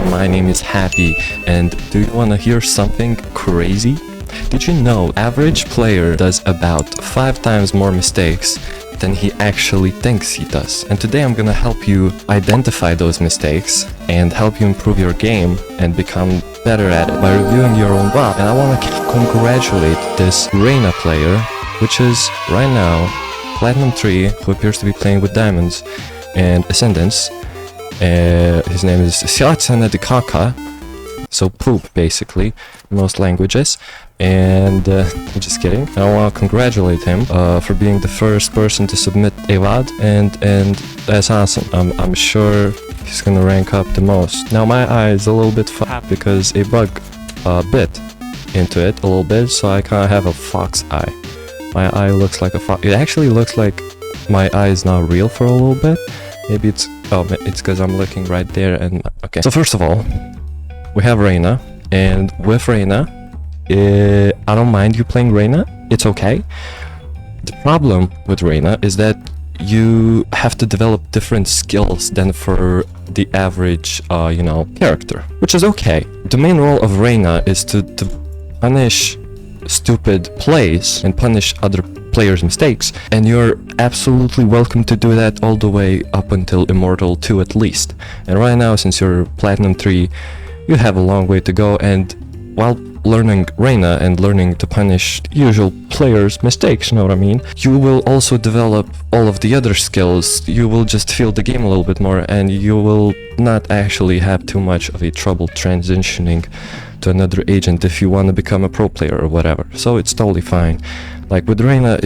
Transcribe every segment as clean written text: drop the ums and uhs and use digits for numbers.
my name is Happy, and do you wanna hear something crazy? Did you know average player does about 5 times more mistakes than he actually thinks he does? And today I'm gonna help you identify those mistakes and help you improve your game and become better at it by reviewing your own VOD. And I wanna congratulate this Reyna player, which is right now Platinum 3, who appears to be playing with Diamonds and Ascendants. His name is Siatsana de Kaka, so poop basically, in most languages. And I'm just kidding. I want to congratulate him for being the first person to submit a VOD, and that's awesome. I'm sure he's gonna rank up the most. Now my eye is a little bit fucked because a bug bit into it a little bit, so I kind of have a fox eye. My eye looks like a fox. It actually looks like my eye is not real for a little bit. Maybe it's because I'm looking right there. And okay, so first of all, we have Reyna, and with Reyna, I don't mind you playing Reyna. It's okay. The problem with Reyna is that you have to develop different skills than for the average, character, which is okay. The main role of Reyna is to punish stupid plays and punish other players' mistakes, and you're absolutely welcome to do that all the way up until Immortal 2 at least. And right now, since you're Platinum 3, you have a long way to go, and while learning Reyna and learning to punish usual players' mistakes, you know what I mean, you will also develop all of the other skills. You will just feel the game a little bit more, and you will not actually have too much of a trouble transitioning to another agent if you want to become a pro player or whatever. So it's totally fine. Like with Reyna,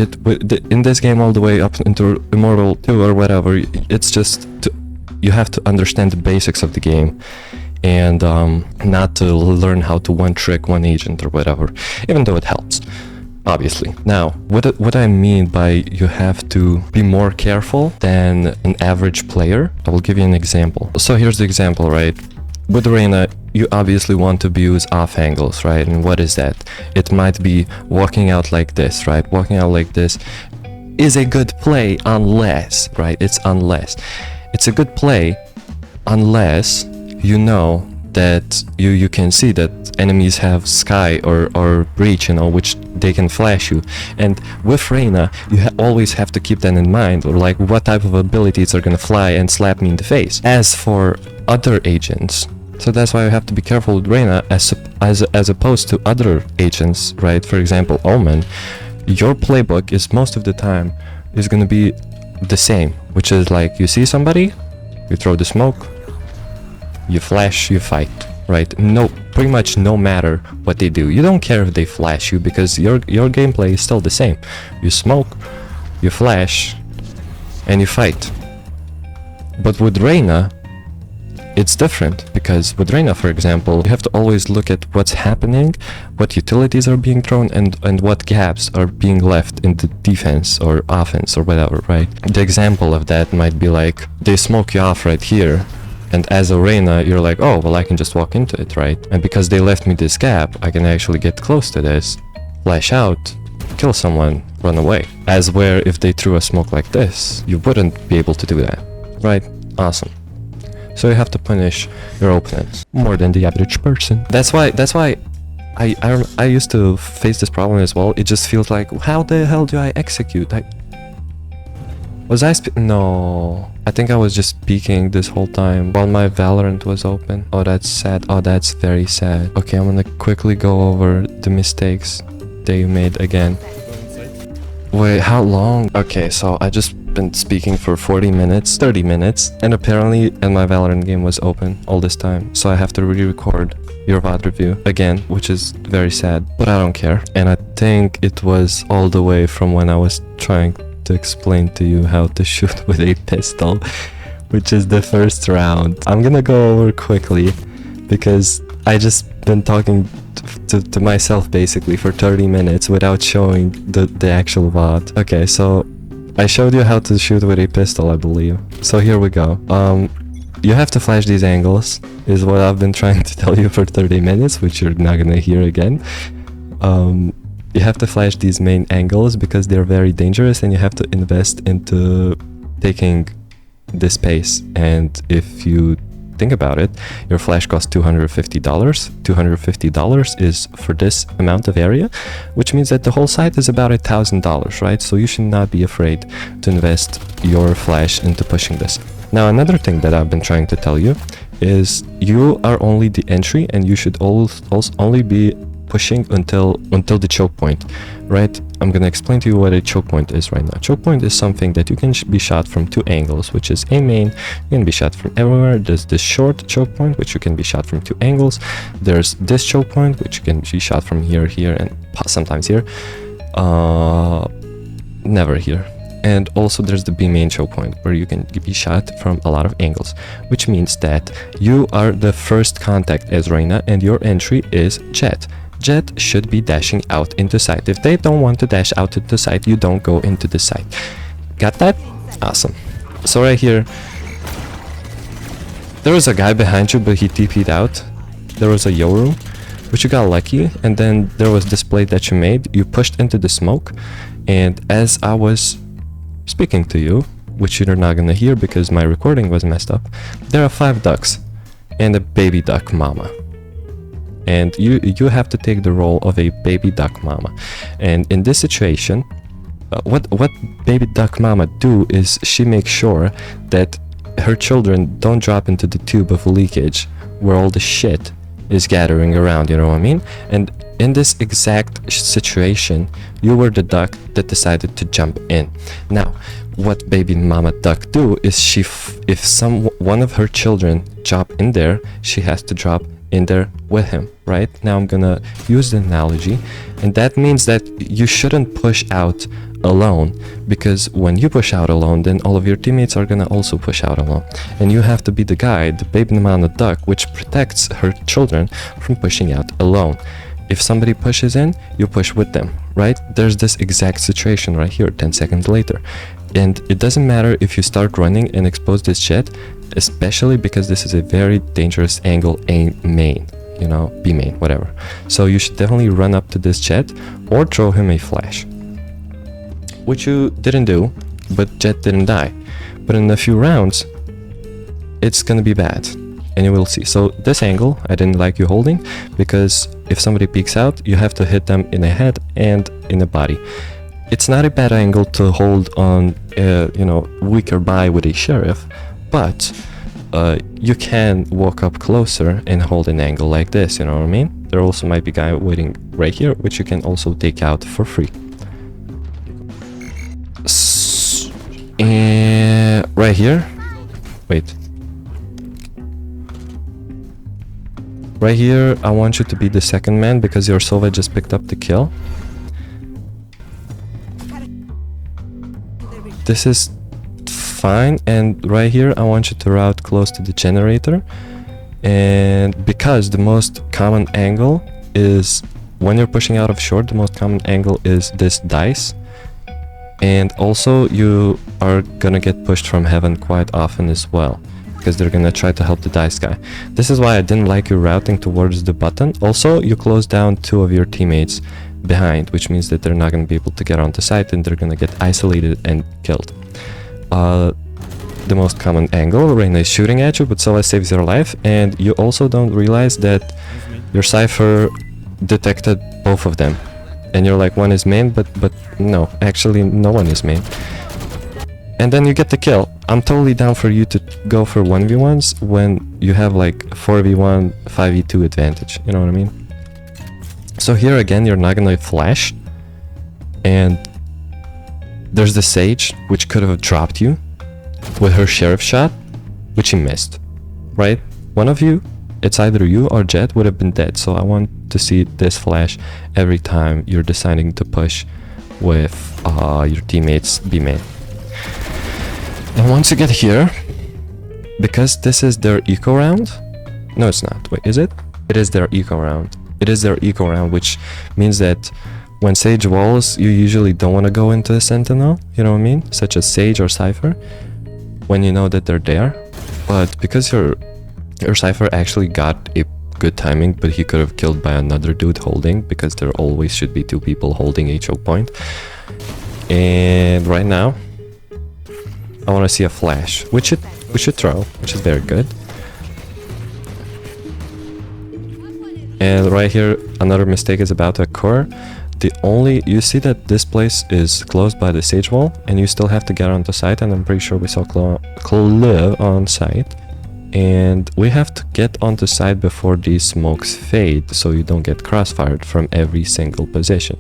in this game all the way up into Immortal 2 or whatever, it's just you have to understand the basics of the game, and not to learn how to one-trick one agent or whatever, even though it helps, obviously. Now, what I mean by you have to be more careful than an average player, I will give you an example. So here's the example, right? With Reyna, you obviously want to use off angles, right? And what is that? It might be walking out like this, right? Walking out like this is a good play unless, right? It's unless. It's a good play unless you know that you can see that enemies have sky or breach, which they can flash you. And with Reyna, you always have to keep that in mind, or like what type of abilities are gonna fly and slap me in the face. As for other agents, so that's why you have to be careful with Reyna as opposed to other agents, right? For example, Omen, your playbook is most of the time is gonna be the same, which is like you see somebody, you throw the smoke, you flash, you fight, right? Pretty much no matter what they do. You don't care if they flash you because your gameplay is still the same. You smoke, you flash, and you fight. But with Reyna, it's different, because with Reyna, for example, you have to always look at what's happening, what utilities are being thrown, and what gaps are being left in the defense or offense or whatever, right? The example of that might be like, they smoke you off right here, and as a Reyna, you're like, oh, well, I can just walk into it, right? And because they left me this gap, I can actually get close to this, flash out, kill someone, run away. As where if they threw a smoke like this, you wouldn't be able to do that, right? Awesome. So you have to punish your opponents more than the average person. That's why I used to face this problem as well. It just feels like, how the hell do I execute? No, I think I was just speaking this whole time while my Valorant was open. Oh, that's sad. Oh, that's very sad. Okay, I'm gonna quickly go over the mistakes they made again. Wait, how long? Okay, so I just been speaking for 30 minutes, and apparently my Valorant game was open all this time, so I have to re-record your VOD review again, which is very sad, but I don't care. And I think it was all the way from when I was trying to explain to you how to shoot with a pistol, which is the first round. I'm gonna go over quickly because I just been talking to myself basically for 30 minutes without showing the actual VOD. Okay, so I showed you how to shoot with a pistol, I believe. So here we go. You have to flash these angles, is what I've been trying to tell you for 30 minutes, which you're not gonna hear again. You have to flash these main angles because they're very dangerous, and you have to invest into taking this pace. And if you think about it, your flash costs $250. $250 is for this amount of area, which means that the whole site is about $1,000, right? So you should not be afraid to invest your flash into pushing this. Now, another thing that I've been trying to tell you is you are only the entry, and you should also only be pushing until the choke point, right? I'm gonna explain to you what a choke point is right now. Choke point is something that you can be shot from two angles, which is a main. You can be shot from everywhere. There's this short choke point, which you can be shot from two angles. There's this choke point, which you can be shot from here, and sometimes here. Never here. And also there's the B main choke point, where you can be shot from a lot of angles, which means that you are the first contact as Reyna, and your entry is Jet. Jet should be dashing out into site. If they don't want to dash out into site, you don't go into the site. Got that? Awesome. So right here, there was a guy behind you, but he TP'd out. There was a Yoru, but you got lucky, and then there was this play that you made. You pushed into the smoke, and as I was speaking to you, which you're not gonna hear because my recording was messed up, there are 5 ducks and a baby duck mama. And you have to take the role of a baby duck mama. And in this situation, what baby duck mama do is she makes sure that her children don't drop into the tube of leakage where all the shit is gathering around, you know what I mean? And in this exact situation, you were the duck that decided to jump in. Now, what baby mama duck do is if one of her children drop in there, she has to drop in there with him, right? Now I'm gonna use the analogy, and that means that you shouldn't push out alone, because when you push out alone, then all of your teammates are gonna also push out alone, and you have to be the guy, the baby mama duck, which protects her children from pushing out alone. If somebody pushes in, you push with them, right? There's this exact situation right here 10 seconds later. And it doesn't matter if you start running and expose this Jet, especially because this is a very dangerous angle A main, you know, B main, whatever. So you should definitely run up to this Jet or throw him a flash, which you didn't do, but Jet didn't die. But in a few rounds, it's gonna be bad, and you will see. So this angle, I didn't like you holding, because if somebody peeks out, you have to hit them in the head and in the body. It's not a bad angle to hold on, you know, weaker buy with a sheriff, but you can walk up closer and hold an angle like this, you know what I mean? There also might be a guy waiting right here, which you can also take out for free. Right here, wait. Right here, I want you to be the second man because your Sova just picked up the kill. This is fine, and right here I want you to route close to the generator, and because the most common angle is when you're pushing out of short, the most common angle is this dice, and also you are gonna get pushed from heaven quite often as well, because they're gonna try to help the dice guy. This is why I didn't like you routing towards the button. Also, you close down 2 of your teammates behind, which means that they're not going to be able to get onto site, and they're going to get isolated and killed. The most common angle, Reyna is shooting at you, but Sova saves your life, and you also don't realize that your Cypher detected both of them, and you're like, one is main, but no, actually no one is main. And then you get the kill. I'm totally down for you to go for 1v1s when you have like 4v1, 5v2 advantage, you know what I mean? So here again, you're not gonna flash, and there's the Sage, which could have dropped you with her sheriff shot, which he missed, right? One of you, it's either you or Jet, would have been dead. So I want to see this flash every time you're deciding to push with your teammates B main. And once you get here, because this is their eco round, no it's not, wait, is it? It is their eco round. It is their eco round, which means that when Sage walls, you usually don't want to go into a Sentinel, you know what I mean? Such as Sage or Cypher, when you know that they're there. But because your Cypher actually got a good timing, but he could have killed by another dude holding, because there always should be 2 people holding a choke point. And right now, I want to see a flash, which you throw, which is very good. And right here, another mistake is about to occur. You see that this place is closed by the stage wall, and you still have to get onto site, and I'm pretty sure we saw Clive on site. And we have to get onto site before these smokes fade, so you don't get crossfired from every single position.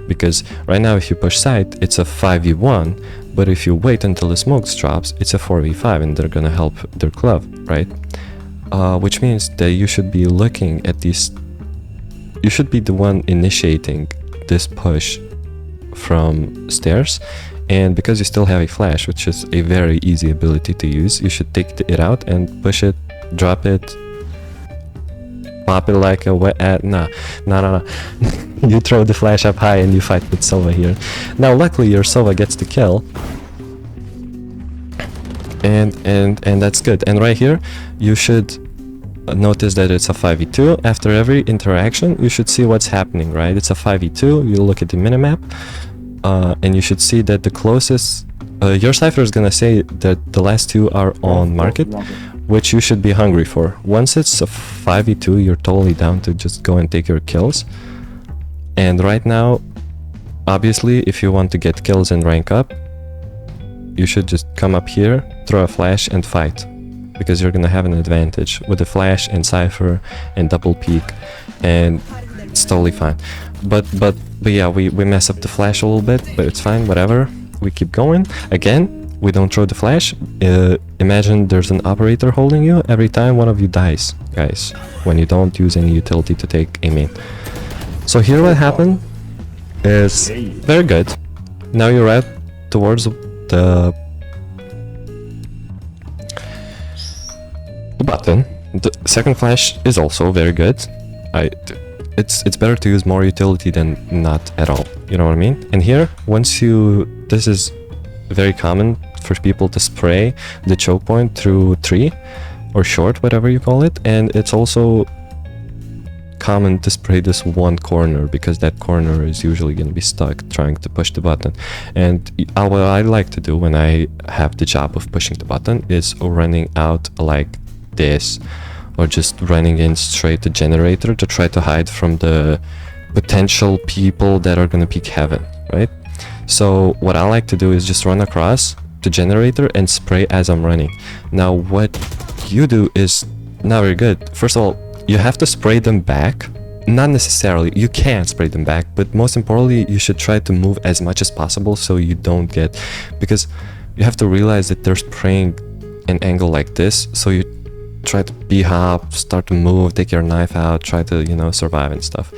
Because right now if you push site, it's a 5v1, but if you wait until the smokes drops, it's a 4v5, and they're gonna help their club, right? Which means that you should be looking at these... You should be the one initiating this push from stairs, and because you still have a flash, which is a very easy ability to use, you should take it out and push it, drop it, pop it like a wet... no. You throw the flash up high and you fight with Sova here. Now luckily your Sova gets the kill, and that's good. And right here you should notice that it's a 5v2. After every interaction you should see what's happening, right? It's a 5v2. You look at the minimap, and you should see that the closest... your cipher is gonna say that the last two are on market, which you should be hungry for. Once it's a 5v2, you're totally down to just go and take your kills. And right now, obviously, if you want to get kills and rank up, you should just come up here, throw a flash and fight, because you're gonna have an advantage with the flash and cipher and double peek, and it's totally fine. But yeah, we mess up the flash a little bit, but it's fine, whatever. We keep going. Again, we don't throw the flash. Imagine there's an operator holding you every time one of you dies, guys, when you don't use any utility to take a main. So here what happened is very good. Now you're right towards the button. The second flash is also very good. It's better to use more utility than not at all, you know what I mean? And here, this is very common for people to spray the choke point through tree or short, whatever you call it, and it's also common to spray this one corner, because that corner is usually going to be stuck trying to push the button. And what I like to do when I have the job of pushing the button is running out like this, or just running in straight to generator to try to hide from the potential people that are going to peek heaven, right? So what I like to do is just run across the generator and spray as I'm running. Now what you do is not very good. First of all, you have to spray them back. Not necessarily, you can spray them back, but most importantly, you should try to move as much as possible so you don't get... Because you have to realize that they're spraying an angle like this, so you try to b-hop, start to move, take your knife out, try to, you know, survive and stuff.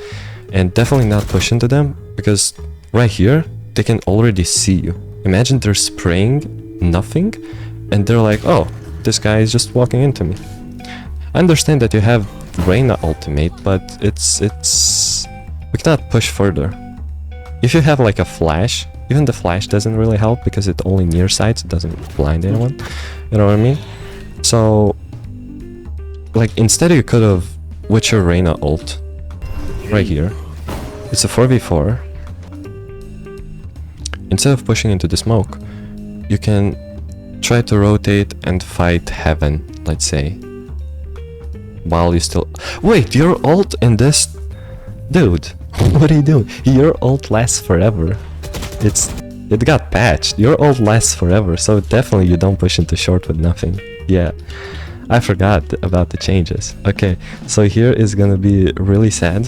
And definitely not push into them, because right here, they can already see you. Imagine they're spraying nothing, and they're like, oh, this guy is just walking into me. I understand that you have Reyna ultimate, but we cannot push further. If you have like a flash, even the flash doesn't really help because it only near sights, it doesn't blind anyone. You know what I mean? So, like, instead you could have, with your Reyna ult, right here, it's a 4v4. Instead of pushing into the smoke, you can try to rotate and fight heaven, let's say. While you still... Wait, your ult in this... Dude, what are you doing? Your ult lasts forever. It got patched. Your ult lasts forever, so definitely you don't push into short with nothing. Yeah, I forgot about the changes. Okay, so here is gonna be really sad.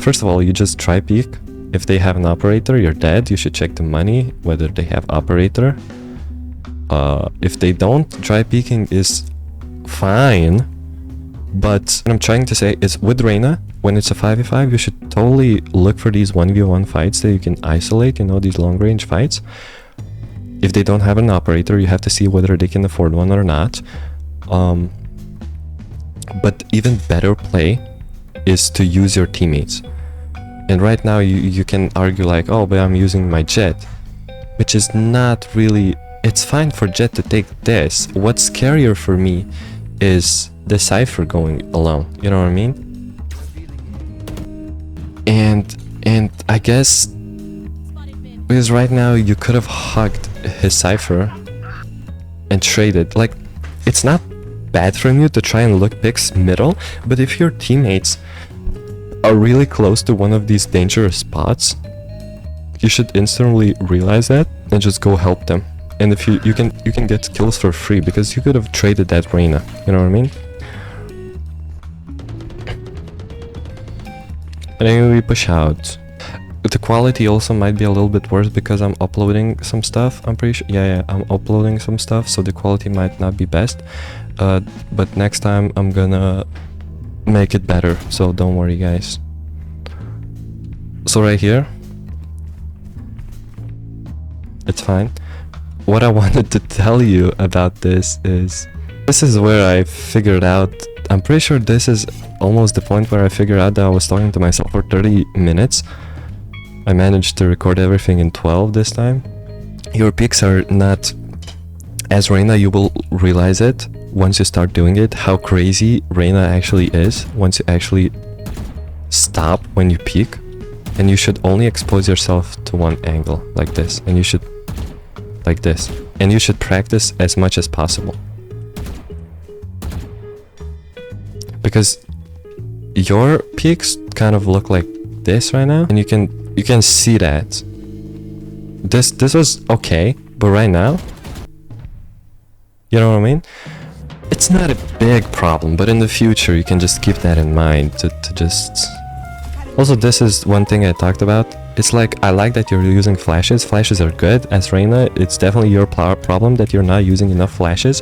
First of all, you just try peek. If they have an operator, you're dead. You should check the money, whether they have operator. If they don't, try peeking is fine, but what I'm trying to say is with Reyna, when it's a 5v5, you should totally look for these 1v1 fights that you can isolate, you know, these long range fights. If they don't have an operator, you have to see whether they can afford one or not. But even better play is to use your teammates. And right now you can argue like, oh, but I'm using my jet, which is not really... It's fine for jet to take this. What's scarier for me is the cipher going alone, you know what I mean? And I guess because right now you could have hugged his cipher and traded. Like, it's not bad from you to try and look picks middle, but if your teammates are really close to one of these dangerous spots, you should instantly realize that and just go help them. And if you can get kills for free because you could have traded that Reyna, you know what I mean? And then we push out. The quality also might be a little bit worse because I'm uploading some stuff. I'm pretty sure. Yeah, I'm uploading some stuff, so the quality might not be best. But next time I'm gonna make it better, so don't worry, guys. So right here, it's fine. What I wanted to tell you about this is where I figured out. I'm pretty sure this is almost the point where I figured out that I was talking to myself for 30 minutes. I managed to record everything in 12 this time. Your picks are not as Reyna. You will realize it once you start doing it, how crazy Reyna actually is once you actually stop when you peek. And you should only expose yourself to one angle like this, and you should like this, and you should practice as much as possible, because your peaks kind of look like this right now, and you can see that this was okay, but right now, you know what I mean? It's not a big problem, but in the future you can just keep that in mind to just... Also, this is one thing I talked about. It's like, I like that you're using flashes. Flashes are good. As Reyna, it's definitely your problem that you're not using enough flashes,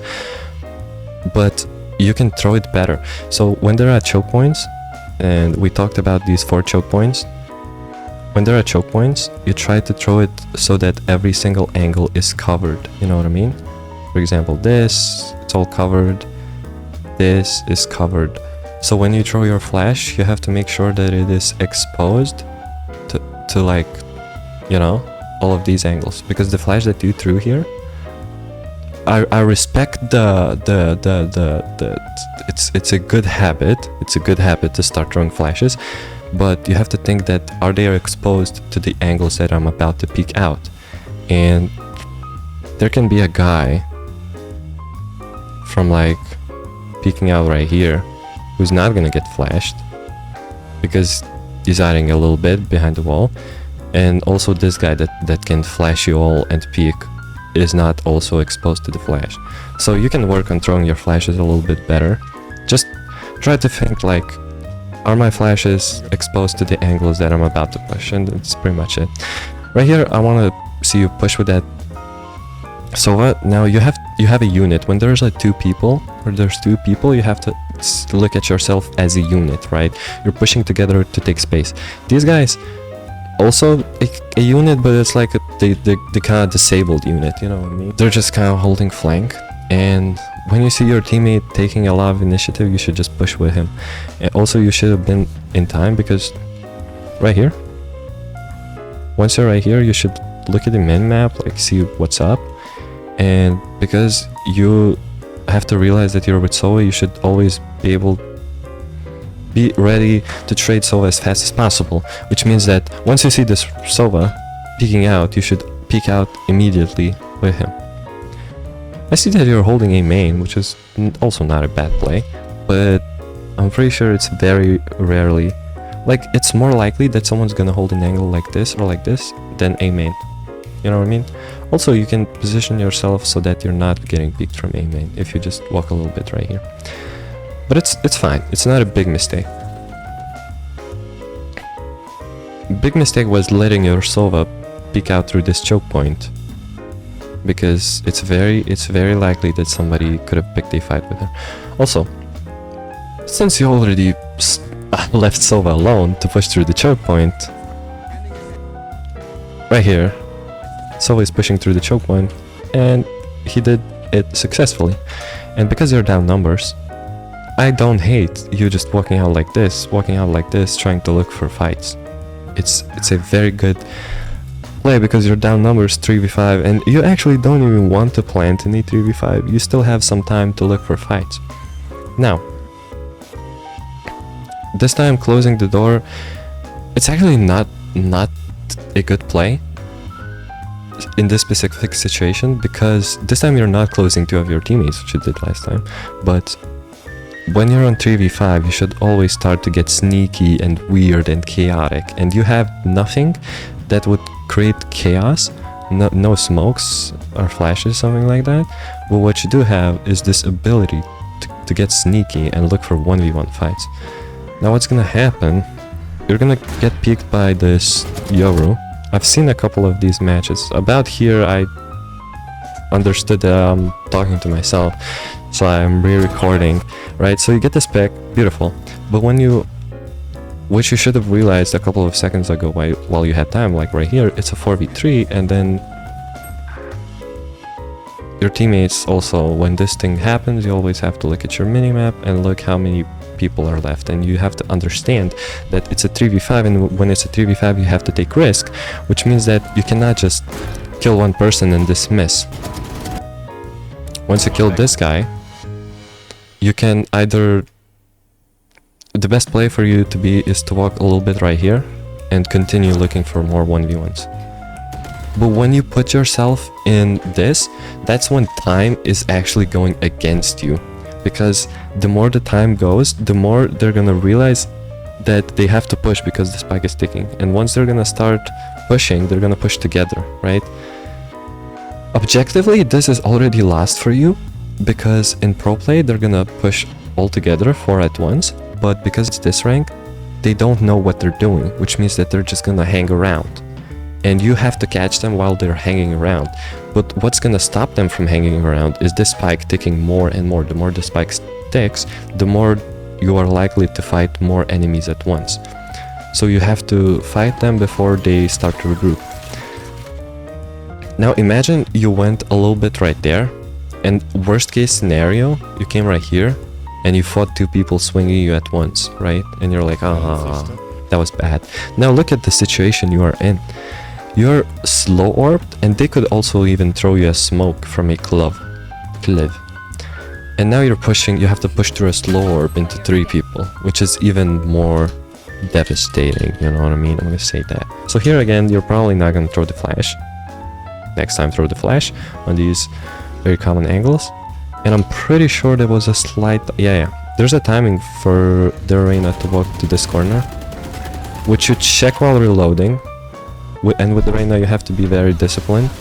but you can throw it better. So when there are choke points, and we talked about these 4 choke points, when there are choke points, you try to throw it so that every single angle is covered. You know what I mean? For example, this, it's all covered. This is covered. So when you throw your flash, you have to make sure that it is exposed to like, you know, all of these angles. Because the flash that you threw here, I respect it's a good habit. It's a good habit to start throwing flashes, but you have to think that are they exposed to the angles that I'm about to peek out. And there can be a guy from like peeking out right here who's not gonna get flashed because he's hiding a little bit behind the wall, and also this guy that can flash you all and peek is not also exposed to the flash. So you can work on throwing your flashes a little bit better. Just try to think like, are my flashes exposed to the angles that I'm about to push? And that's pretty much it. Right here, I want to see you push with that Sova. Now you have a unit. When there's like 2 people, or there's 2 people, you have to look at yourself as a unit, right? You're pushing together to take space. These guys also a unit, but it's like the kind of disabled unit, you know what I mean? They're just kind of holding flank, and when you see your teammate taking a lot of initiative, you should just push with him. And also, you should have been in time, because right here, once you're right here, you should look at the min-map, like see what's up. And because you have to realize that you're with Sova, you should always be ready to trade Sova as fast as possible, which means that once you see this Sova peeking out, you should peek out immediately with him. I see that you're holding a main, which is also not a bad play, but I'm pretty sure it's very rarely, like, it's more likely that someone's gonna hold an angle like this or like this than a main. You know what I mean? Also, you can position yourself so that you're not getting peeked from A main if you just walk a little bit right here. But it's fine. It's not a big mistake. Big mistake was letting your Sova peek out through this choke point, because it's very likely that somebody could have picked a fight with her. Also, since you already left Sova alone to push through the choke point, right here, Sova is pushing through the choke point, and he did it successfully. And because you're down numbers, I don't hate you just walking out like this, trying to look for fights. It's a very good play because you're down numbers 3v5, and you actually don't even want to plant in a 3v5. You still have some time to look for fights. Now, this time closing the door, it's actually not a good play. in this specific situation, because this time you're not closing 2 of your teammates, which you did last time, but when you're on 3v5, you should always start to get sneaky and weird and chaotic, and you have nothing that would create chaos, no smokes or flashes, something like that, but what you do have is this ability to get sneaky and look for 1v1 fights. Now what's gonna happen, you're gonna get peeked by this Yoru. I've seen a couple of these matches. About here I understood that I'm talking to myself, so I'm re-recording, right? So you get this pick, beautiful, but which you should have realized a couple of seconds ago while you had time, like right here, it's a 4v3, and then your teammates also, when this thing happens, you always have to look at your minimap and look how many people are left, and you have to understand that it's a 3v5, and when it's a 3v5 you have to take risk, which means that you cannot just kill one person and dismiss. Once you kill this guy, you can either, the best play for you to be is to walk a little bit right here and continue looking for more 1v1s. But when you put yourself in this, that's when time is actually going against you, because the more the time goes, the more they're gonna realize that they have to push because the spike is ticking, and once they're gonna start pushing, they're gonna push together, right? Objectively, this is already lost for you, because in pro play they're gonna push all together 4 at once, but because it's this rank, they don't know what they're doing, which means that they're just gonna hang around. And you have to catch them while they're hanging around. But what's gonna stop them from hanging around is this spike ticking more and more. The more the spike ticks, the more you are likely to fight more enemies at once. So you have to fight them before they start to regroup. Now imagine you went a little bit right there, and worst case scenario, you came right here, and you fought 2 people swinging you at once, right? And you're like, ah, that was bad. Now look at the situation you are in. You're slow orbed, and they could also even throw you a smoke from a cliff. And now you're pushing, you have to push through a slow orb into 3 people, which is even more devastating, you know what I mean? I'm gonna say that. So here again, you're probably not gonna throw the flash. Next time throw the flash on these very common angles. And I'm pretty sure there was a slight, yeah. There's a timing for the Reyna to walk to this corner, which you check while reloading. And with the Reyna you have to be very disciplined.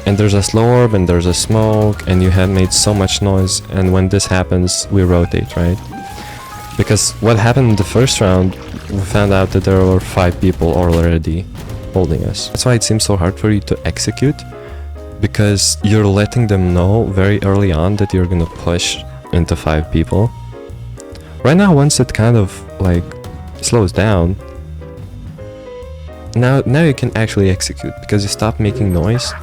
And there's a slow orb and there's a smoke, and you had made so much noise, and when this happens we rotate, right? Because what happened in the first round, we found out that there were 5 people already holding us. That's why it seems so hard for you to execute, because you're letting them know very early on that you're gonna push into 5 people. Right now, once it kind of like slows down, now you can actually execute, because you stop making noise.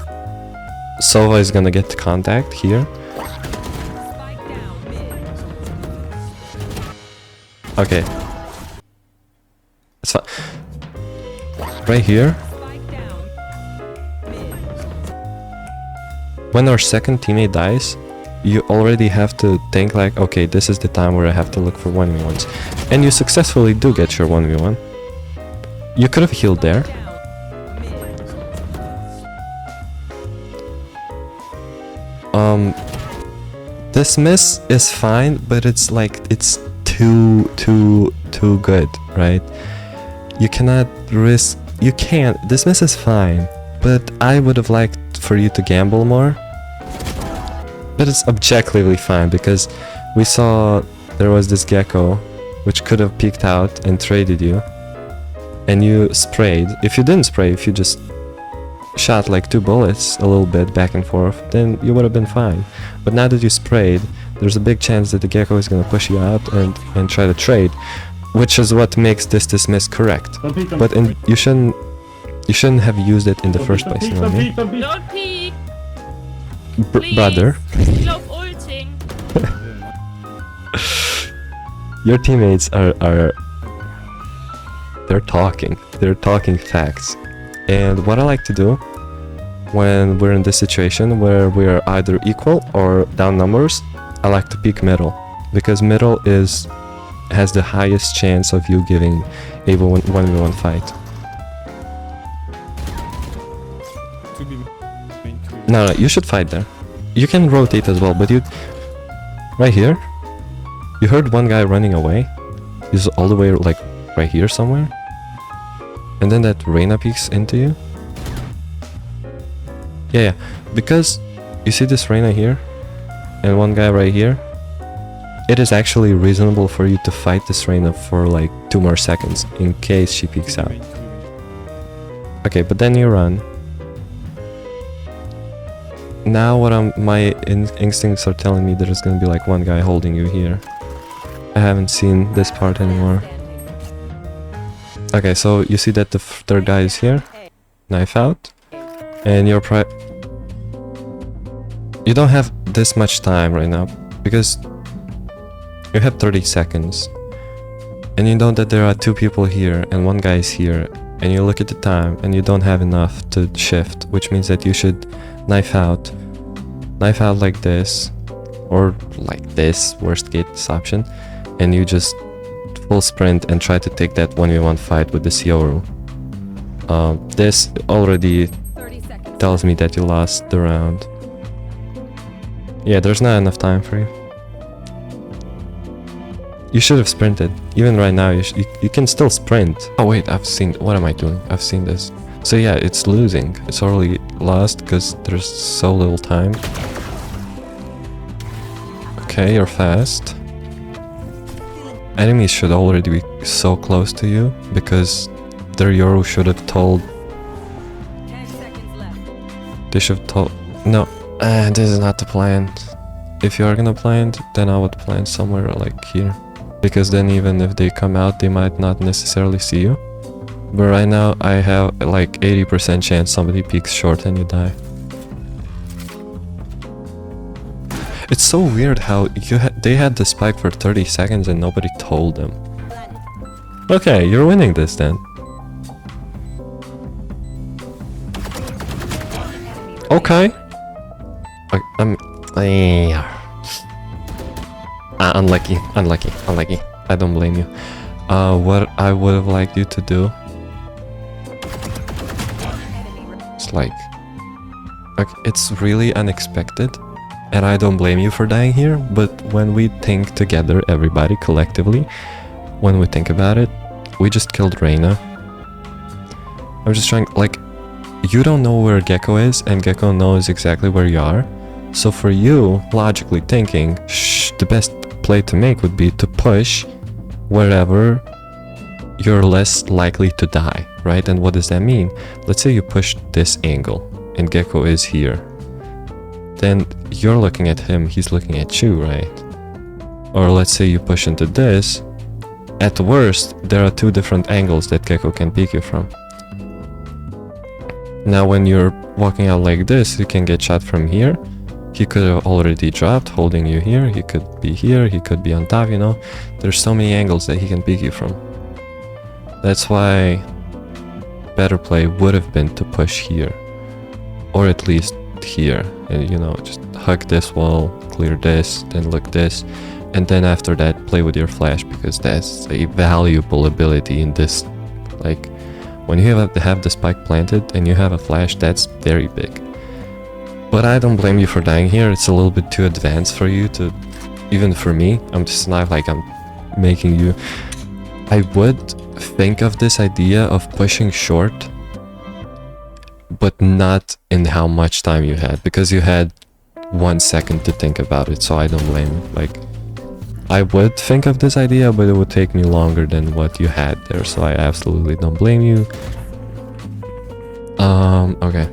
Sova is gonna get contact here. Okay. It's fine. Right here. When our second teammate dies, you already have to think like, okay, this is the time where I have to look for 1v1s. And you successfully do get your 1v1. You could have healed there. Dismiss is fine, but it's like, it's too good, right? You cannot risk, you can't, dismiss is fine, but I would have liked for you to gamble more. But it's objectively fine, because we saw there was this gecko which could have peeked out and traded you, and you sprayed. If you didn't spray, if you just shot like 2 bullets a little bit back and forth, then you would have been fine. But now that you sprayed, there's a big chance that the gecko is gonna push you out and try to trade, which is what makes this dismiss correct. But you shouldn't have used it in the first place, you know what I mean? Don't peek! Brother. Lauf ulting! Your teammates are they're talking facts. And what I like to do when we're in this situation where we're either equal or down numbers, I like to pick middle, because middle has the highest chance of you giving a 1v1 fight. No, you should fight there. You can rotate as well, but you... Right here? You heard one guy running away? He's all the way, like, right here somewhere? And then that Reyna peeks into you? Yeah, because you see this Reyna here? And one guy right here? It is actually reasonable for you to fight this Reyna for like 2 more seconds in case she peeks out. Okay, but then you run. Now my instincts are telling me there's gonna be like one guy holding you here. I haven't seen this part anymore. Okay, so you see that the third guy is here. Knife out. And you're you don't have this much time right now because you have 30 seconds. And you know that there are 2 people here and 1 guy is here. And you look at the time and you don't have enough to shift, which means that you should knife out like this, or like this, worst case option, and you just full sprint and try to take that 1v1 fight with the Sioru. This already tells me that you lost the round. Yeah, there's not enough time for you. You should have sprinted. Even right now, you can still sprint. Oh wait, what am I doing? I've seen this. So yeah, it's losing. It's already lost because there's so little time. Okay, you're fast. Enemies should already be so close to you because their Yoru should have told... 10 seconds left. They should have told... No, this is not the plan. If you are gonna plant, then I would plant somewhere like here. Because then even if they come out, they might not necessarily see you. But right now, I have like 80% chance somebody peeks short and you die. It's so weird how they had the spike for 30 seconds and nobody told them. Okay, you're winning this then. Okay. Unlucky. I don't blame you. What I would have liked you to do... It's like... it's really unexpected. And I don't blame you for dying here, but when we think together, everybody, collectively, when we think about it, we just killed Reyna. I'm just trying, like, you don't know where Gecko is, and Gecko knows exactly where you are. So for you, logically thinking, the best play to make would be to push wherever you're less likely to die, right? And what does that mean? Let's say you push this angle, and Gecko is here. Then you're looking at him, he's looking at you, right? Or let's say you push into this. At worst, there are 2 different angles that Gecko can peek you from. Now when you're walking out like this, you can get shot from here. He could have already dropped, holding you here. He could be here, he could be on top, you know? There's so many angles that he can peek you from. That's why better play would have been to push here. Or at least here. And you know, just hug this wall, clear this, then look this. And then after that, play with your flash, because that's a valuable ability in this. Like, when you have the spike planted and you have a flash, that's very big. But I don't blame you for dying here. It's a little bit too advanced for you to... Even for me, I'm just not like I'm making you... I would think of this idea of pushing short, but not in how much time you had, because you had 1 second to think about it, so I don't blame you. Like, I would think of this idea, but it would take me longer than what you had there, so I absolutely don't blame you. Okay.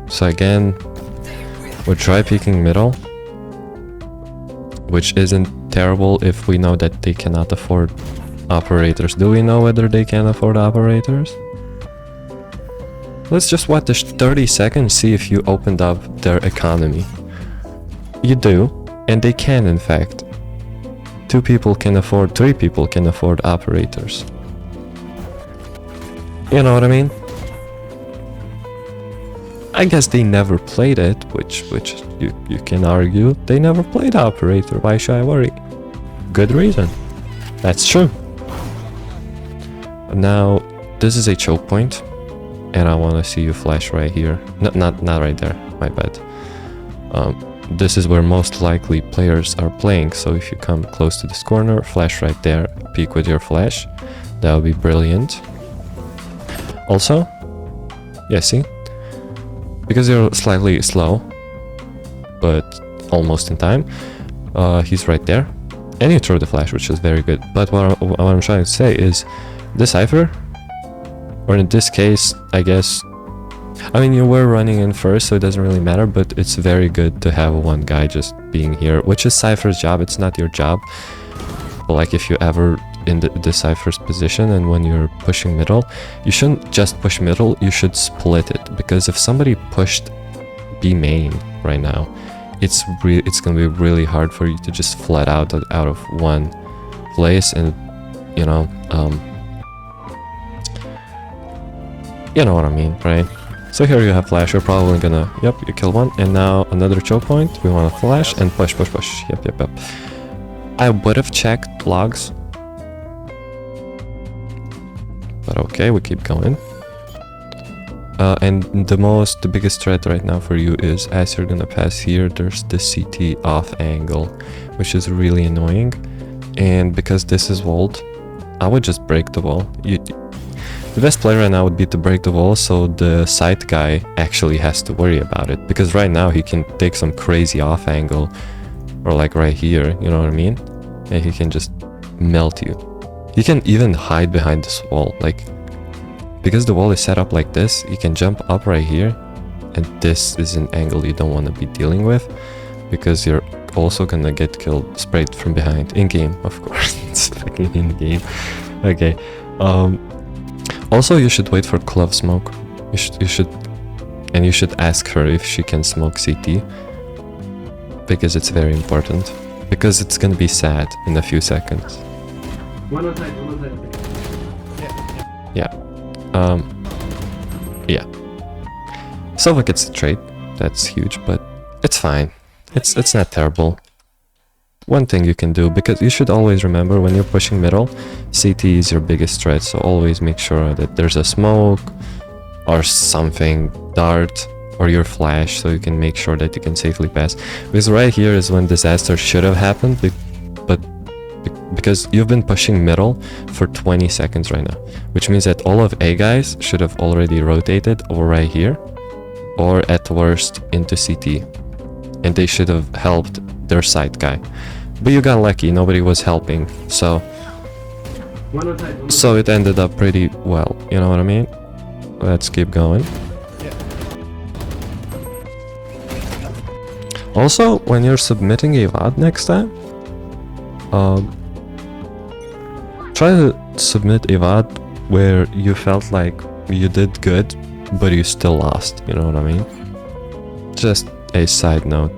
So again, we'll try peeking middle, which isn't terrible if we know that they cannot afford operators. Do we know whether they can afford operators? Let's just watch this 30 seconds, see if you opened up their economy. You do, and they can in fact. 2 people can afford, 3 people can afford operators. You know what I mean? I guess they never played it, which you can argue. They never played operator, why should I worry? Good reason. That's true. Now, this is a choke point, and I want to see you flash right here. Not right there, my bad. This is where most likely players are playing, so if you come close to this corner, flash right there, peek with your flash, that would be brilliant. Also, yeah, see? Because you're slightly slow, but almost in time, he's right there. And you throw the flash, which is very good. But what I'm trying to say is, this Cypher, or in this case, I guess, I mean, you were running in first, so it doesn't really matter, but it's very good to have one guy just being here, which is Cypher's job, it's not your job. But like, if you ever in the Cypher's position and when you're pushing middle, you shouldn't just push middle, you should split it. Because if somebody pushed B main right now, it's gonna be really hard for you to just flat out of one place, and you know what I mean, right? So here you have flash, you're probably gonna, yep, you kill one, and now another choke point, we want to flash and push, yep. I would have checked logs, but okay, we keep going. And the biggest threat right now for you is, as you're gonna pass here, there's the CT off angle, which is really annoying. And because this is walled, I would just break the wall. The best play right now would be to break the wall, so the side guy actually has to worry about it. Because right now he can take some crazy off angle, or like right here, you know what I mean? And he can just melt you. He can even hide behind this wall, like, because the wall is set up like this, you can jump up right here, and this is an angle you don't want to be dealing with, because you're also gonna get killed sprayed from behind. In-game, of course. It's fucking in-game. Okay. Also, you should wait for glove smoke. You should ask her if she can smoke CT, because it's very important. Because it's gonna be sad in a few seconds. One on side. Yeah. Yeah. Sova gets the trade. That's huge, but it's fine. It's not terrible. One thing you can do, because you should always remember when you're pushing middle, CT is your biggest threat, so always make sure that there's a smoke or something, dart, or your flash, so you can make sure that you can safely pass. Because right here is when disaster should have happened, but because you've been pushing middle for 20 seconds right now, which means that all of A guys should have already rotated over right here, or at worst into CT, and they should have helped their side guy. But you got lucky, nobody was helping, so it ended up pretty well, you know what I mean? Let's keep going. Also, when you're submitting a VOD next time, try to submit a VOD where you felt like you did good, but you still lost, you know what I mean? Just a side note.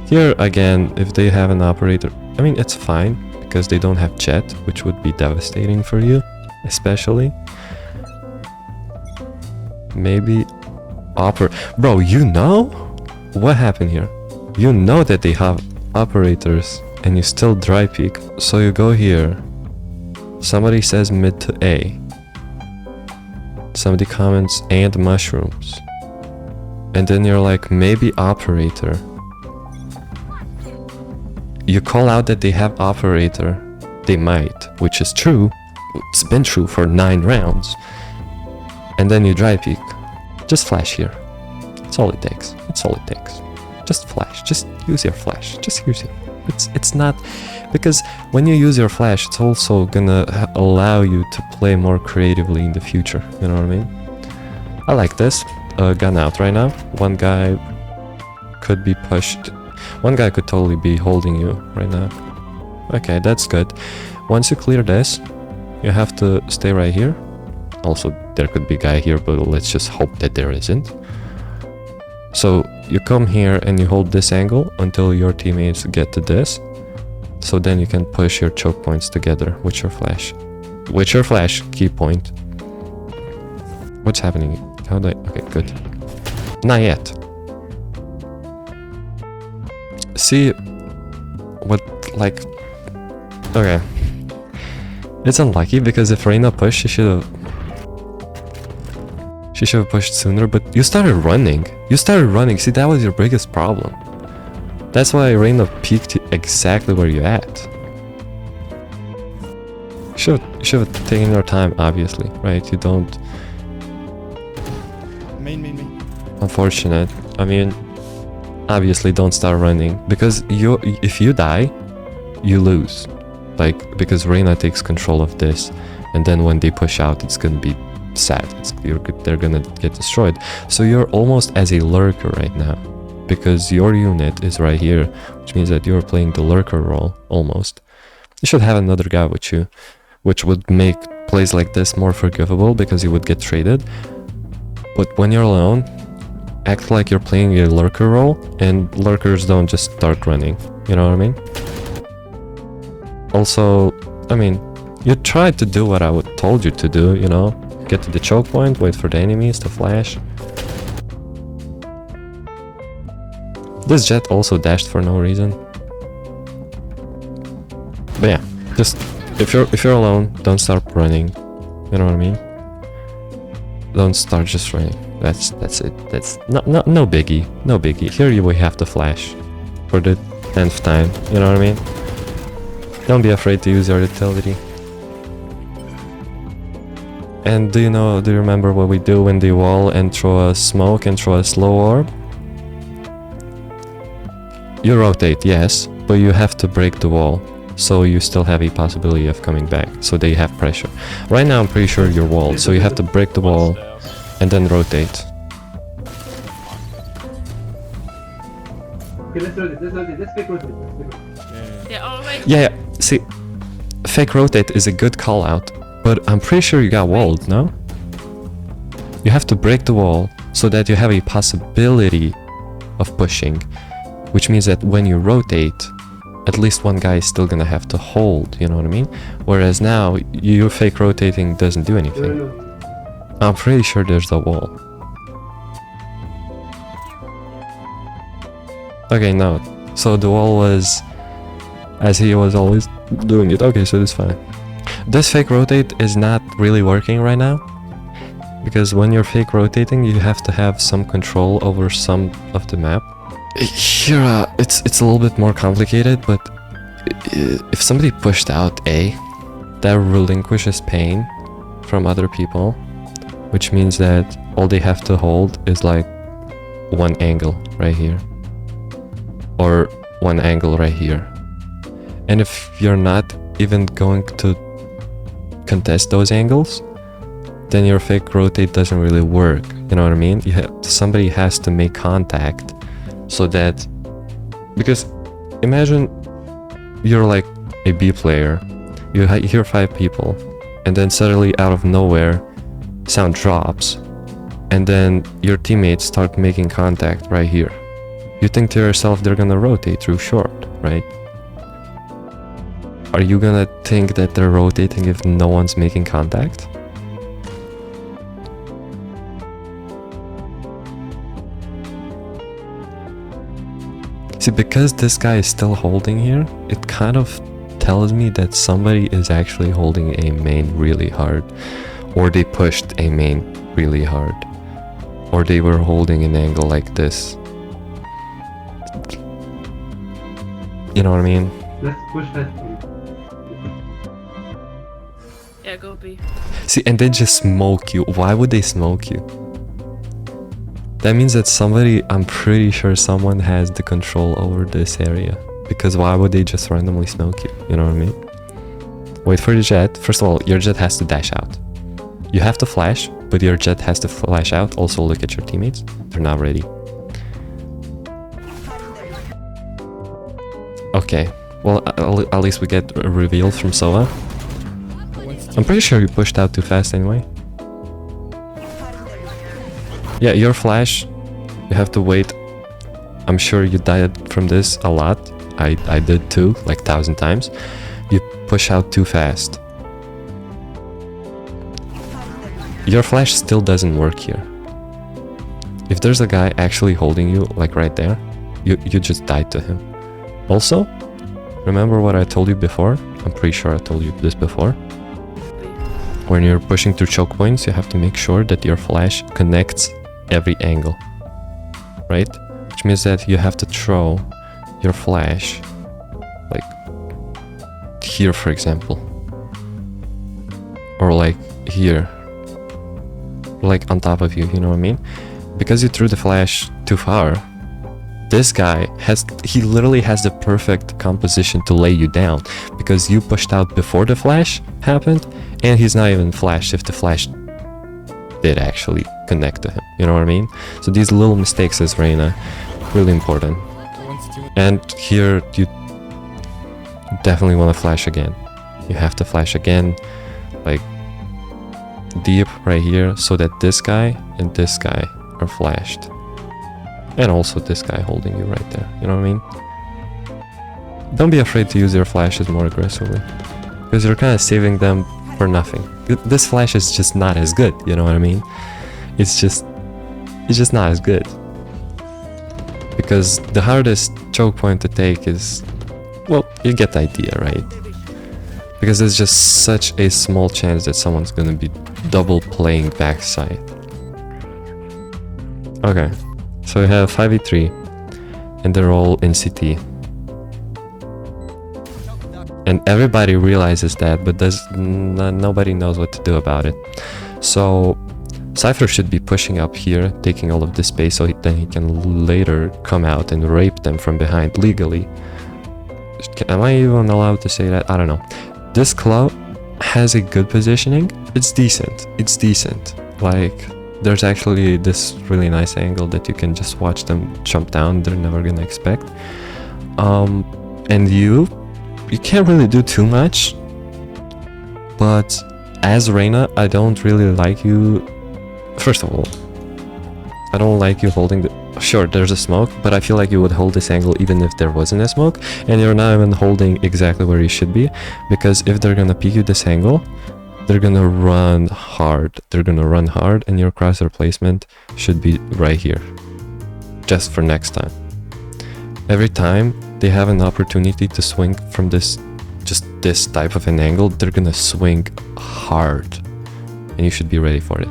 Here again, if they have an operator, I mean, it's fine, because they don't have chat, which would be devastating for you, especially. Maybe bro, you know? What happened here? You know that they have operators, and you still dry peek. So you go here, somebody says mid to A, somebody comments and mushrooms, and then you're like, maybe operator. You call out that they have operator, they might, which is true, it's been true for 9 rounds, and then you dry peek. Just flash here, that's all it takes, just flash, just use your flash, just use it. It's not, because when you use your flash, it's also gonna allow you to play more creatively in the future, you know what I mean? I like this. Gun out right now, one guy could be pushed. One guy could totally be holding you right now. Okay, that's good. Once you clear this, you have to stay right here. Also, there could be a guy here, but let's just hope that there isn't. So you come here and you hold this angle until your teammates get to this. So then you can push your choke points together with your flash. With your flash, key point. What's happening? How do I... Okay, good. Not yet. See what, like, okay, it's unlucky because if Reyna pushed, she should have pushed sooner, but you started running, see, that was your biggest problem. That's why Reyna peeked exactly where you're at. Should have taken your time, obviously, right? You don't. Main. Unfortunate. I mean, obviously, don't start running because if you die, you lose. Like, because Reyna takes control of this, and then when they push out, it's gonna be sad. They're gonna get destroyed. So you're almost as a lurker right now, because your unit is right here, which means that you're playing the lurker role almost. You should have another guy with you, which would make plays like this more forgivable because you would get traded. But when you're alone, act like you're playing a lurker role, and lurkers don't just start running. You know what I mean? Also, I mean, you tried to do what I told you to do, you know? Get to the choke point, wait for the enemies to flash. This jet also dashed for no reason. But yeah, just if you're alone, don't start running. You know what I mean? Don't start just running. That's it. That's no biggie. No biggie. Here we have to flash for the 10th time. You know what I mean? Don't be afraid to use your utility. And do you remember what we do when they wall and throw a smoke and throw a slow orb? You rotate, yes, but you have to break the wall, so you still have a possibility of coming back, so they have pressure. Right now I'm pretty sure you're walled, so you have to break the wall and then rotate. Okay, let's rotate. Let's fake rotate. Let's fake rotate. They're always Yeah, see, fake rotate is a good call out, but I'm pretty sure you got walled, no? You have to break the wall so that you have a possibility of pushing, which means that when you rotate, at least one guy is still gonna have to hold, you know what I mean? Whereas now, your fake rotating doesn't do anything. No. I'm pretty sure there's a wall. Okay, no. So the wall was as he was always doing it. Okay, so that's fine. This fake rotate is not really working right now, because when you're fake rotating, you have to have some control over some of the map. Here, it's a little bit more complicated, but if somebody pushed out A, that relinquishes pain from other people, which means that all they have to hold is like one angle right here, or one angle right here. And if you're not even going to contest those angles, then your fake rotate doesn't really work. You know what I mean? Somebody has to make contact so that, because imagine you're like a B player, you hear 5 people, and then suddenly out of nowhere sound drops, and then your teammates start making contact right here. You think to yourself they're gonna rotate through short, right? Are you gonna think that they're rotating if no one's making contact? See, because this guy is still holding here, it kind of tells me that somebody is actually holding a main really hard, or they pushed a main really hard, or they were holding an angle like this. You know what I mean? Let's push fast. yeah, go B. See, and they just smoke you. Why would they smoke you? That means that somebody, I'm pretty sure someone has the control over this area. Because why would they just randomly smoke you? You know what I mean? Wait for the jet. First of all, your jet has to dash out. You have to flash, but your jet has to flash out. Also look at your teammates. They're not ready. Okay. Well, at least we get a reveal from Sova. I'm pretty sure you pushed out too fast anyway. Yeah, your flash, you have to wait. I'm sure you died from this a lot. I did too, like 1,000 times. You push out too fast. Your flash still doesn't work here. If there's a guy actually holding you, like right there, you just died to him. Also, remember what I told you before? I'm pretty sure I told you this before. When you're pushing through choke points, you have to make sure that your flash connects every angle, right? Which means that you have to throw your flash, like here for example, or like here, like on top of you, you know what I mean? Because you threw the flash too far, this guy he literally has the perfect composition to lay you down, because you pushed out before the flash happened, and he's not even flashed if the flash did actually connect to him, you know what I mean? So these little mistakes as Reyna, really important. And here you definitely want to flash again. You have to flash again, like deep right here, so that this guy and this guy are flashed. And also this guy holding you right there, you know what I mean? Don't be afraid to use your flashes more aggressively, because you're kind of saving them for nothing. This flash is just not as good, you know what I mean? It's just not as good. Because the hardest choke point to take is, well, you get the idea, right? Because there's just such a small chance that someone's gonna be double playing backside. Okay, so we have 5v3, and they're all in CT. And everybody realizes that, but nobody knows what to do about it. So Cypher should be pushing up here, taking all of this space, so then he can later come out and rape them from behind legally. Am I even allowed to say that? I don't know. This club has a good positioning. It's decent. It's decent. Like, there's actually this really nice angle that you can just watch them jump down. They're never gonna expect. And you can't really do too much. But as Reyna, I don't really like you. First of all, I don't like you holding the... Sure, there's a smoke, but I feel like you would hold this angle even if there wasn't a smoke, and you're not even holding exactly where you should be, because if they're gonna peek you this angle, they're gonna run hard. They're gonna run hard, and your crosshair placement should be right here, just for next time. Every time they have an opportunity to swing from this, just this type of an angle, they're gonna swing hard, and you should be ready for it.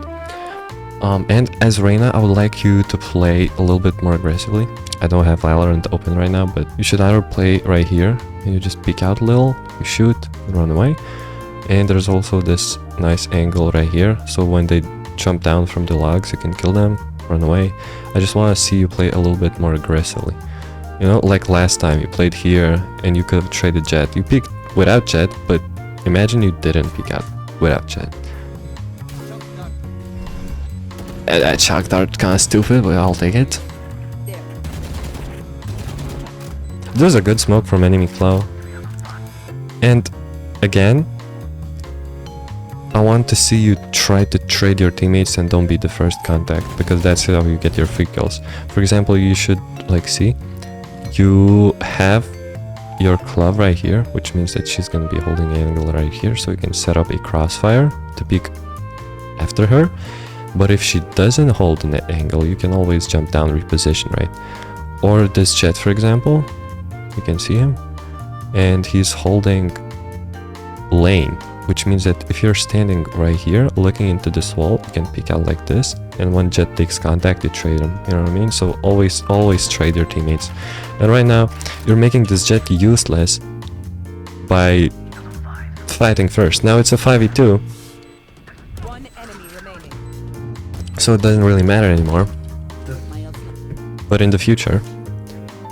And as Reyna, I would like you to play a little bit more aggressively. I don't have Valorant open right now, but you should either play right here, and you just peek out a little, you shoot, and run away. And there's also this nice angle right here, so when they jump down from the logs, you can kill them, run away. I just want to see you play a little bit more aggressively. You know, like last time, you played here, and you could have traded Jet. You peeked without Jet, but imagine you didn't peek out without Jet. That shock dart kinda stupid, but I'll take it. There's a good smoke from enemy flow. And again, I want to see you try to trade your teammates and don't be the first contact, because that's how you get your free kills. For example, you should, like, see, you have your club right here, which means that she's gonna be holding an angle right here, so you can set up a crossfire to peek after her. But if she doesn't hold an angle, you can always jump down, reposition, right? Or this Jet, for example, you can see him, and he's holding lane, which means that if you're standing right here, looking into this wall, you can peek out like this, and when Jet takes contact, you trade him, you know what I mean? So always trade your teammates. And right now, you're making this Jet useless by fighting first. Now it's a 5v2. So it doesn't really matter anymore. But in the future,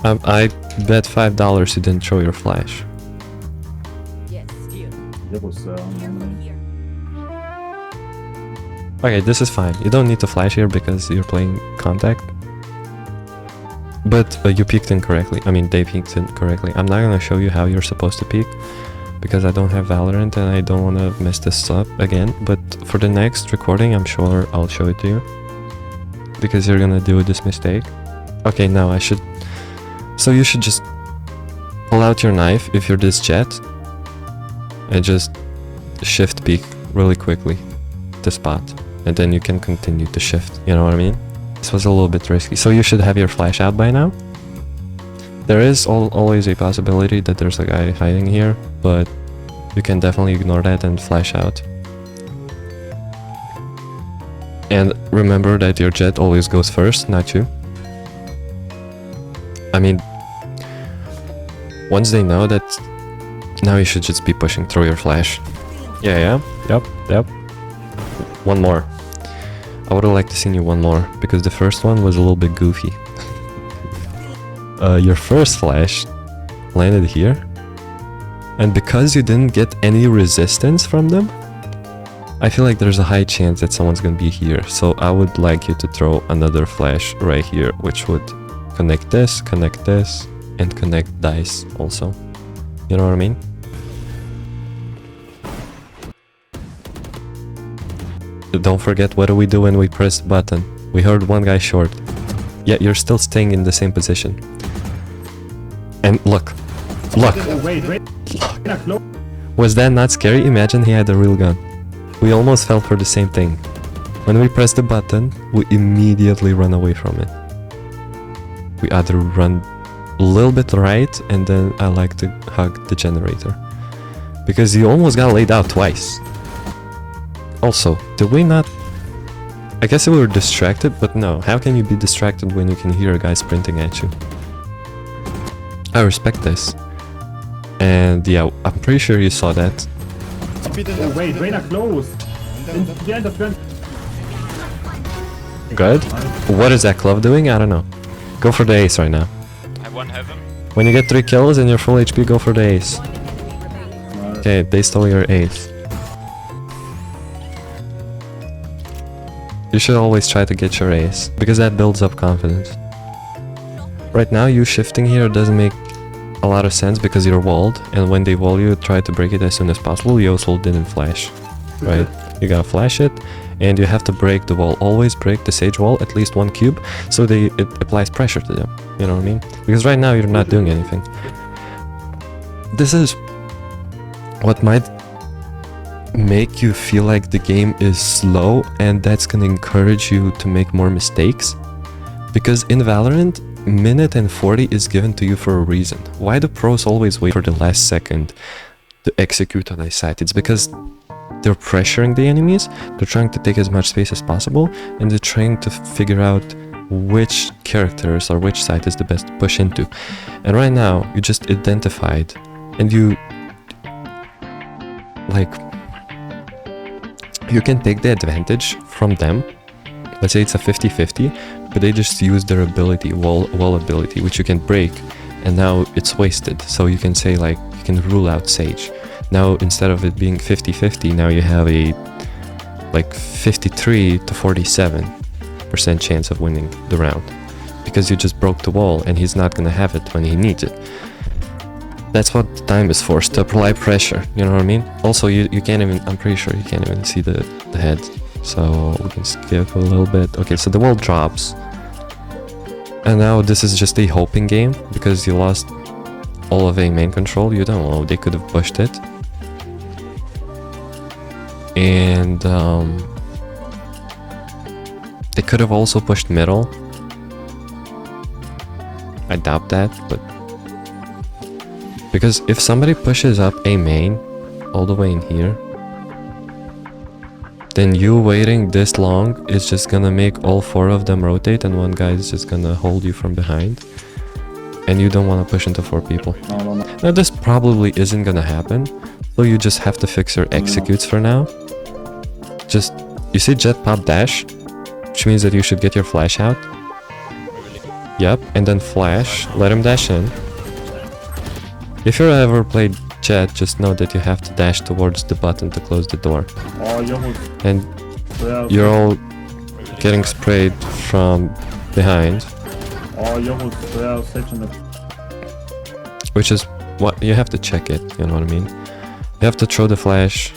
I bet $5 you didn't throw your flash. Okay, this is fine. You don't need to flash here because you're playing contact. But you peeked incorrectly. I mean, they peeked incorrectly. I'm not gonna show you how you're supposed to peek, because I don't have Valorant and I don't want to mess this up again. But for the next recording, I'm sure I'll show it to you, because you're gonna do this mistake. Okay, now I should... So you should just pull out your knife if you're this Jet, and just shift peek really quickly the spot, and then you can continue to shift, you know what I mean? This was a little bit risky. So you should have your flash out by now. There is always a possibility that there's a guy hiding here, but you can definitely ignore that and flash out. And remember that your Jet always goes first, not you. I mean, Once they know that, now you should just be pushing through your flash. Yeah, yep. One more. I would have liked to see you one more, because the first one was a little bit goofy. Your first flash landed here, and because you didn't get any resistance from them, I feel like there's a high chance that someone's gonna be here. So I would like you to throw another flash right here, which would connect this, and connect dice also. You know what I mean? Don't forget, what do we do when we press the button? We heard one guy short. Yeah, you're still staying in the same position. And look. Wait. Was that not scary? Imagine he had a real gun. We almost fell for the same thing. When we press the button, we immediately run away from it. We either run a little bit right, and then I like to hug the generator. Because you almost got laid out twice. Also, did we not... I guess we were distracted, but no. How can you be distracted when you can hear a guy sprinting at you? I respect this. And yeah, I'm pretty sure you saw that. Oh, wait, Reyna close. Behind the front. Good. What is that glove doing? I don't know. Go for the ace right now. I won heaven. When you get 3 kills and you're full HP, go for the ace. Okay, they stole your ace. You should always try to get your ace, because that builds up confidence. Right now, you shifting here doesn't make a lot of sense because you're walled, and when they wall you, try to break it as soon as possible. You also didn't flash, right? You gotta flash it, and you have to break the wall. Always break the sage wall, at least 1 cube, so it applies pressure to them. You know what I mean? Because right now, you're not doing anything. This is what might make you feel like the game is slow, and that's gonna encourage you to make more mistakes. Because in Valorant, minute and 40 is given to you for a reason. Why do pros always wait for the last second to execute on a site? It's because they're pressuring the enemies, they're trying to take as much space as possible, and they're trying to figure out which characters or which site is the best to push into. And right now, you just identified, and you can take the advantage from them. Let's say it's a 50-50, but they just use their ability, wall ability, which you can break, and now it's wasted. So you can say, like, you can rule out Sage. Now, instead of it being 50-50, now you have a, like, 53 to 47% chance of winning the round. Because you just broke the wall, and he's not gonna have it when he needs it. That's what the time is for, to apply pressure, you know what I mean? Also, you can't even, I'm pretty sure you can't even see the head. So we can skip a little bit. Okay, so the wall drops. And now this is just a hoping game, because you lost all of a main control. You don't know, they could have pushed it. And they could have also pushed middle. I doubt that, but... Because if somebody pushes up a main all the way in here, then you waiting this long is just gonna make all 4 of them rotate, and one guy is just gonna hold you from behind. And you don't want to push into 4 people. No. Now this probably isn't gonna happen, so you just have to fix your executes for now. Just, you see jet pop dash, which means that you should get your flash out. Yep, and then flash, let him dash in. If you ever played Jet, just know that you have to dash towards the button to close the door. And you're all getting sprayed from behind. Which is what you have to check it, you know what I mean? You have to throw the flash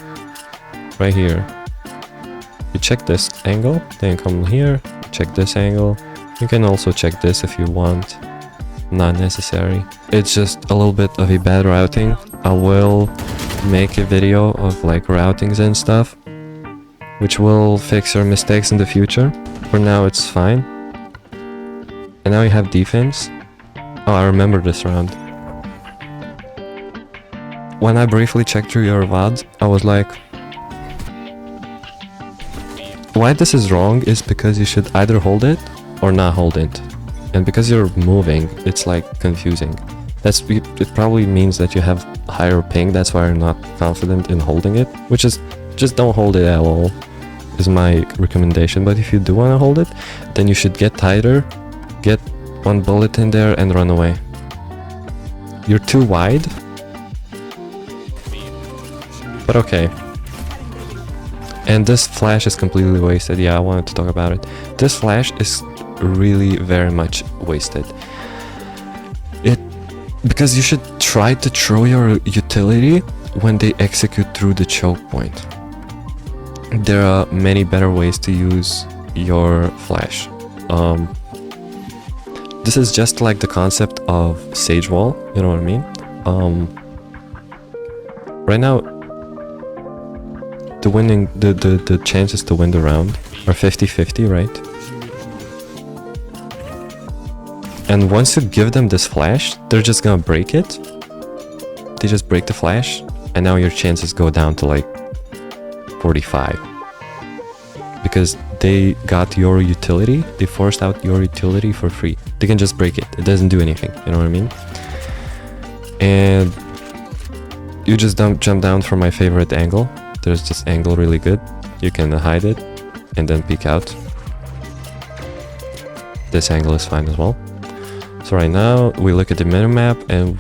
right here. You check this angle, then come here, check this angle. You can also check this if you want. Not necessary. It's just a little bit of a bad routing. I will make a video of like routings and stuff, which will fix your mistakes in the future. For now it's fine. And now you have defense. Oh, I remember this round. When I briefly checked through your VOD, I was like, why this is wrong is because you should either hold it or not hold it. And because you're moving, it's like confusing. It probably means that you have higher ping, that's why you're not confident in holding it, which is just don't hold it at all, is my recommendation. But if you do want to hold it, then you should get tighter, get one bullet in there and run away. You're too wide, but okay. And this flash is completely wasted. Yeah, I wanted to talk about it. This flash is really very much wasted. Because you should try to throw your utility when they execute through the choke point. There are many better ways to use your flash. This is just like the concept of Sage Wall, you know what I mean? Right now, the chances to win the round are 50-50, right? And once you give them this flash, they're just gonna break it. They just break the flash, and now your chances go down to like 45. Because they got your utility, they forced out your utility for free. They can just break it, it doesn't do anything, you know what I mean? And you just jump down from my favorite angle. There's this angle really good. You can hide it and then peek out. This angle is fine as well. So right now we look at the minimap, and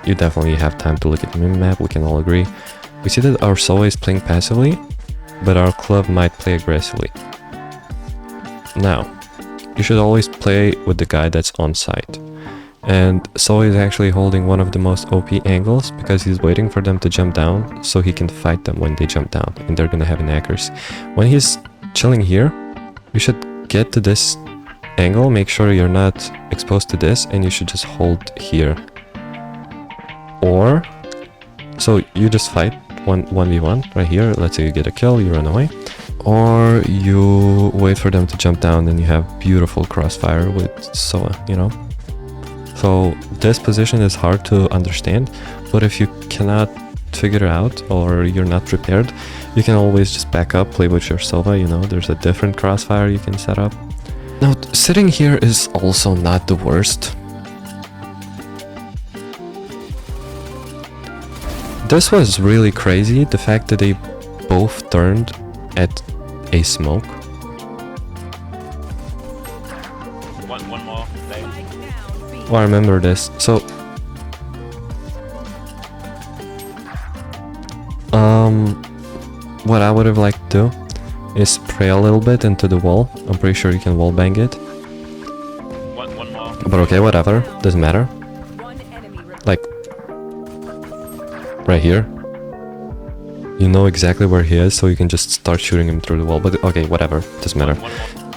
you definitely have time to look at the minimap, we can all agree. We see that our solo is playing passively, but our club might play aggressively. Now, you should always play with the guy that's on site. And Solo is actually holding one of the most OP angles because he's waiting for them to jump down so he can fight them when they jump down, and they're gonna have an accuracy. When he's chilling here, you should get to this angle, make sure you're not exposed to this, and you should just hold here. Or, so you just fight 1v1 right here, let's say you get a kill, you run away. Or you wait for them to jump down and you have beautiful crossfire with Soa, you know? So this position is hard to understand, but if you cannot figure it out or you're not prepared, you can always just back up, play with your Sova, you know, there's a different crossfire you can set up. Now, sitting here is also not the worst. This was really crazy, the fact that they both turned at a smoke. One more. Oh, I remember this. So, what I would have liked to do is spray a little bit into the wall. I'm pretty sure you can wall bang it. One more. But okay, whatever. Doesn't matter. Like, right here. You know exactly where he is, so you can just start shooting him through the wall. But okay, whatever. Doesn't matter.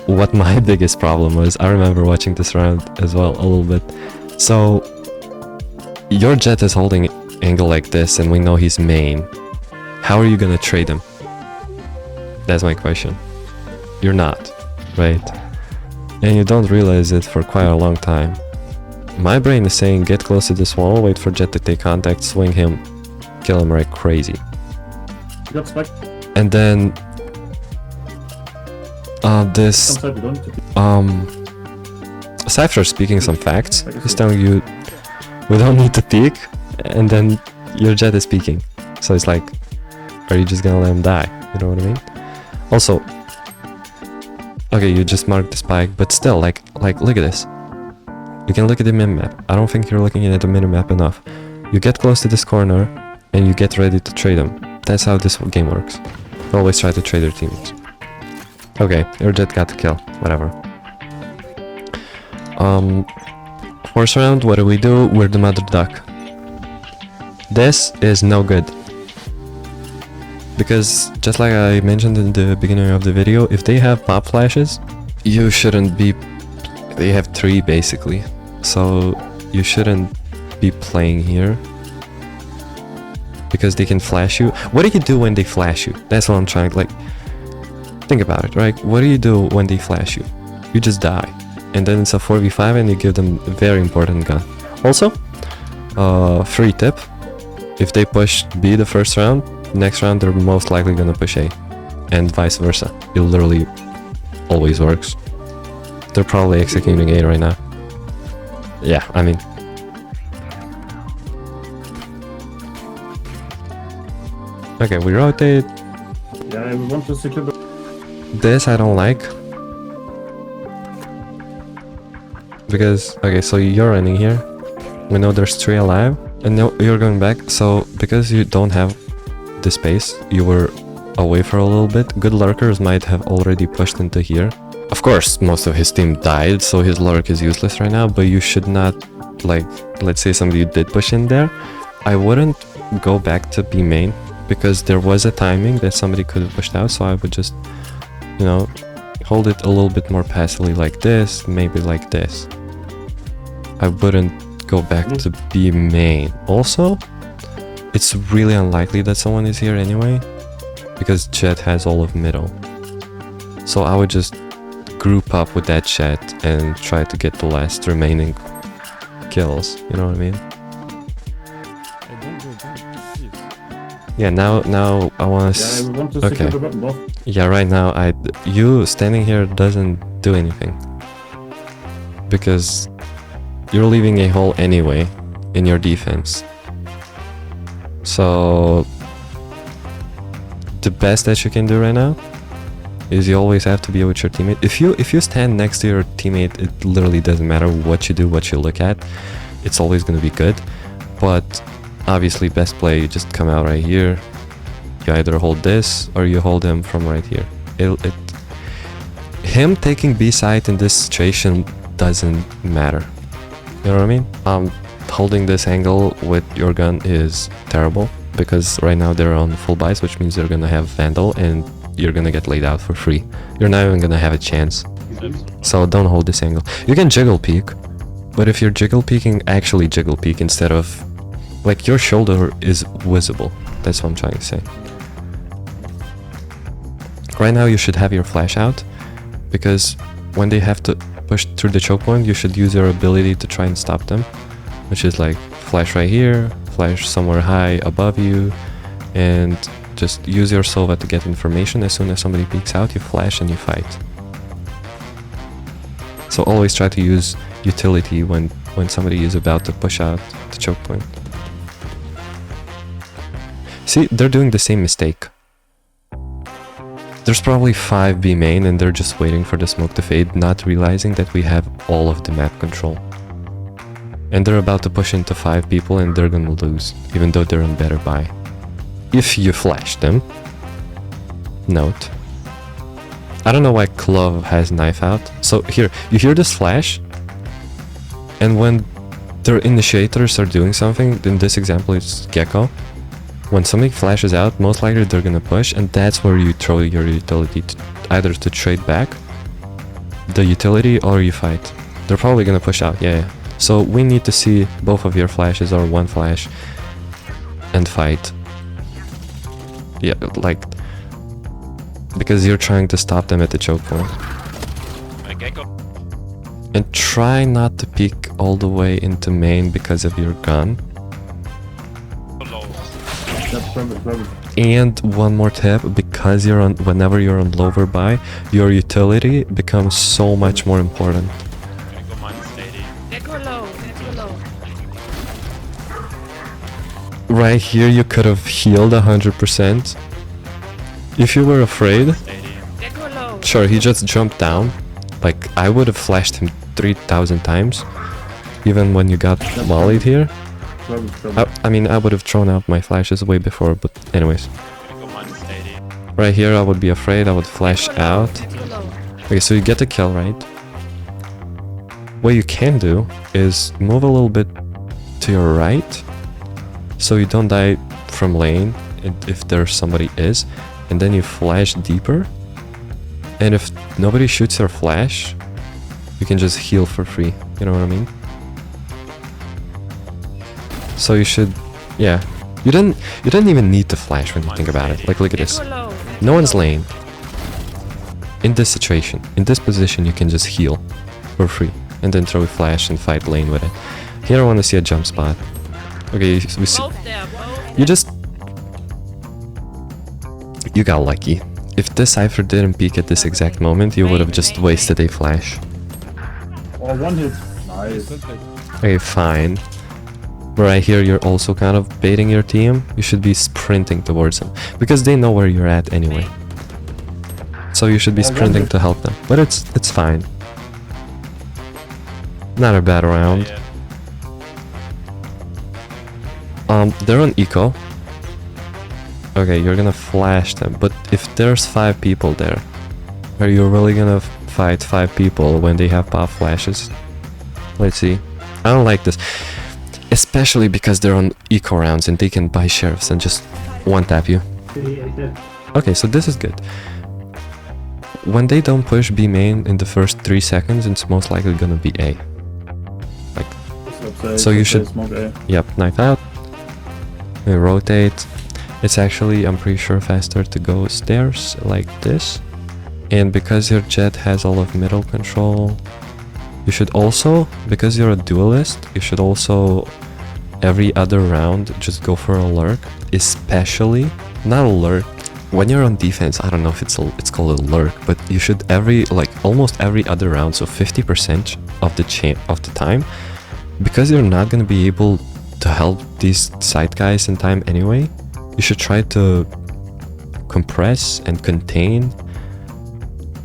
What my biggest problem was, I remember watching this round as well a little bit. So, your Jett is holding angle like this, and we know he's main. How are you gonna trade him? That's my question. You're not, right? And you don't realize it for quite a long time. My brain is saying get close to this wall, wait for Jett to take contact, swing him, kill him like crazy. And then Cypher speaking some facts, he's telling you we don't need to peek, and then your Jett is peeking. So it's like, are you just gonna let him die? You know what I mean? Also, okay, you just marked the spike, but still, like look at this. You can look at the minimap. I don't think you're looking at the minimap enough. You get close to this corner, and you get ready to trade him. That's how this game works. Always try to trade your teammates. Okay, your Jett got the kill. Whatever. First round, what do? We're the mother duck. This is no good. Because, just like I mentioned in the beginning of the video, if they have pop flashes, you shouldn't be... They have 3 basically. So, you shouldn't be playing here. Because they can flash you. What do you do when they flash you? That's what I'm trying to, like... Think about it, right? What do you do when they flash you? You just die. And then it's a 4v5 and you give them a very important gun. Also, free tip. If they push B the first round, next round they're most likely gonna push A. And vice versa. It literally always works. They're probably executing A right now. Yeah, I mean... Okay, we rotate. Yeah, we want to secure the... This I don't like. Because, okay, so you're running here. We know there's 3 alive. And now you're going back. So, because you don't have the space, you were away for a little bit. Good lurkers might have already pushed into here. Of course, most of his team died, so his lurk is useless right now. But you should not, like, let's say somebody did push in there. I wouldn't go back to B main. Because there was a timing that somebody could have pushed out. So I would just, you know, hold it a little bit more passively like this. Maybe like this. I wouldn't go back to B main. Also, it's really unlikely that someone is here anyway, because Jet has all of middle. So I would just group up with that Jet and try to get the last remaining kills. You know what I mean? Yeah, now I want to... Yeah, we want to secure the button, boss. Yeah, right now you standing here doesn't do anything. Because you're leaving a hole anyway in your defense. So the best that you can do right now is you always have to be with your teammate. If you stand next to your teammate, it literally doesn't matter what you do, what you look at. It's always going to be good. But obviously best play, you just come out right here. You either hold this or you hold him from right here. Him taking B side in this situation doesn't matter. You know what I mean? Holding this angle with your gun is terrible because right now they're on full buys, which means they're gonna have Vandal and you're gonna get laid out for free. You're not even gonna have a chance. So don't hold this angle. You can jiggle peek, but if you're jiggle peeking, actually jiggle peek instead of, like, your shoulder is visible. That's what I'm trying to say. Right now you should have your flash out, because when they have to push through the choke point, you should use your ability to try and stop them, which is like flash right here, flash somewhere high above you, and just use your Sova to get information. As soon as somebody peeks out, you flash and you fight. So always try to use utility when somebody is about to push out the choke point. See, they're doing the same mistake. There's probably 5 B main and they're just waiting for the smoke to fade, not realizing that we have all of the map control. And they're about to push into 5 people and they're gonna lose, even though they're on better buy. If you flash them. Note. I don't know why Clove has knife out. So here, you hear this flash, and when their initiators are doing something, in this example it's Gecko, when somebody flashes out, most likely they're gonna push, and that's where you throw your utility, either to trade back the utility or you fight. They're probably gonna push out, yeah. So we need to see both of your flashes or one flash and fight. Yeah, like, because you're trying to stop them at the choke point. And try not to peek all the way into main because of your gun. And one more tip, because you're on, whenever you're on lower buy, your utility becomes so much more important. Go low. Right here you could have healed 100%. If you were afraid, Go low. sure, he just jumped down. Like, I would have flashed him 3,000 times, even when you got mollied here. I mean, I would have thrown out my flashes way before, but anyways. Right here I would be afraid, I would flash out. Go low. Okay, so you get the kill, right? What you can do is move a little bit to your right, so you don't die from lane if there's somebody is, and then you flash deeper, and if nobody shoots your flash, you can just heal for free, you know what I mean? So you should, yeah, you didn't even need to flash when you think about it. Like, look at this, Go low. no one's lane. In this situation, in this position, you can just heal for free, and then throw a flash and fight lane with it. Here I want to see a jump spot. Okay, we see, Both there. Both. you got lucky. If this Cypher didn't peek at this exact moment, you would have just wasted a flash. Oh, one hit. Nice. Okay, fine. But right here, you're also kind of baiting your team. You should be sprinting towards them because they know where you're at anyway. So you should be sprinting to help them. But it's fine. Not a bad round. They're on eco. Okay, you're gonna flash them. But if there's 5 people there, are you really gonna fight 5 people when they have pop flashes? Let's see. I don't like this. Especially because they're on eco rounds and they can buy sheriffs and just one-tap you. Okay, so this is good. When they don't push B main in the first 3 seconds, it's most likely gonna be A. Like, so you should... Yep, knife out. We rotate. It's actually, I'm pretty sure, faster to go stairs like this. And because your jet has all of middle control, you should also, because you're a duelist, you should also every other round just go for a lurk. Especially, not a lurk, when you're on defense, I don't know if it's called a lurk, but you should almost every other round, so 50% of the time, because you're not gonna be able to help these side guys in time anyway, you should try to compress and contain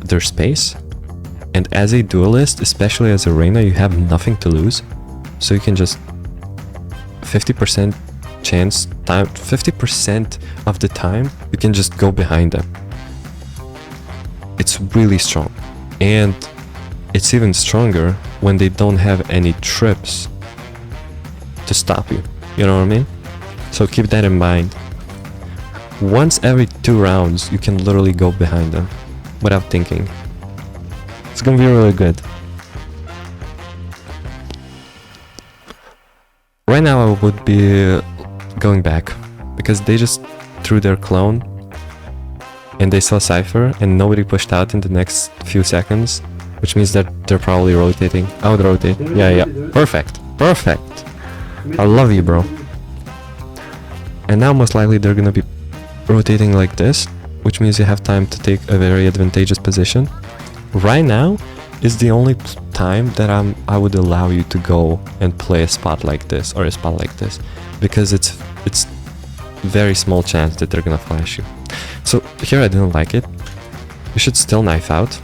their space. And as a duelist, especially as a Reyna, you have nothing to lose, so you can just 50% chance time, 50% of the time you can just go behind them. It's really strong, and it's even stronger when they don't have any trips to stop you. You know what I mean? So keep that in mind. Once every 2 rounds, you can literally go behind them without thinking. It's gonna be really good. Right now I would be going back because they just threw their clone and they saw Cypher and nobody pushed out in the next few seconds, which means that they're probably rotating. I would rotate. Yeah. Perfect. Perfect. I love you, bro. And now most likely they're gonna be rotating like this, which means you have time to take a very advantageous position. Right now is the only time that I would allow you to go and play a spot like this or a spot like this, because it's very small chance that they're gonna flash you. So here I didn't like it. You should still knife out.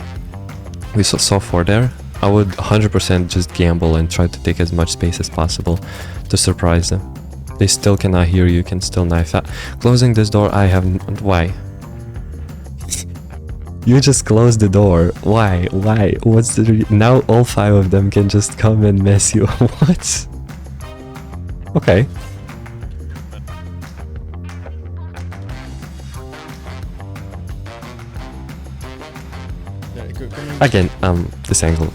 We saw 4 there. I would 100% just gamble and try to take as much space as possible to surprise them. They still cannot hear you, can still knife out. Closing this door, I have... Why? You just closed the door. Why? Why? What's the now all 5 of them can just come and mess you. What? Okay. Again, this angle.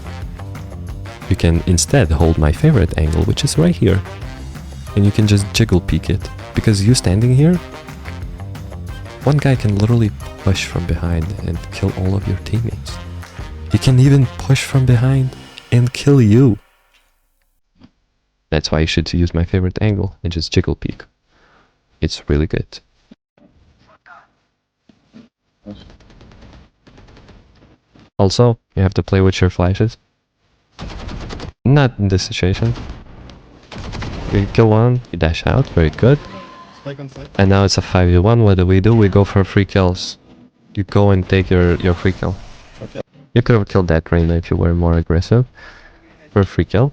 You can instead hold my favorite angle, which is right here. And you can just jiggle peek it. Because you standing here, one guy can literally push from behind and kill all of your teammates. He can even push from behind and kill you. That's why you should use my favorite angle and just jiggle peek. It's really good. Also, you have to play with your flashes. Not in this situation. You kill one, you dash out, very good. And now it's a 5v1, what do? We go for free kills. You go and take your free kill. Okay. You could have killed that Reyna if you were more aggressive. For a free kill.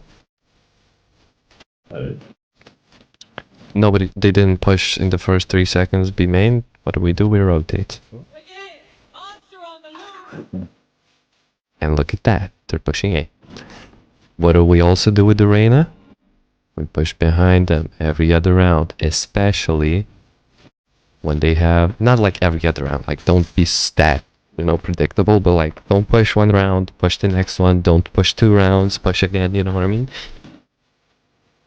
Nobody, they didn't push in the first 3 seconds B main. What do? We rotate. And look at that, they're pushing A. What do we also do with the Reyna? We push behind them every other round, especially when they have, not like every other round, like don't be predictable, but like don't push 1 round, push the next one, don't push 2 rounds, push again, you know what I mean?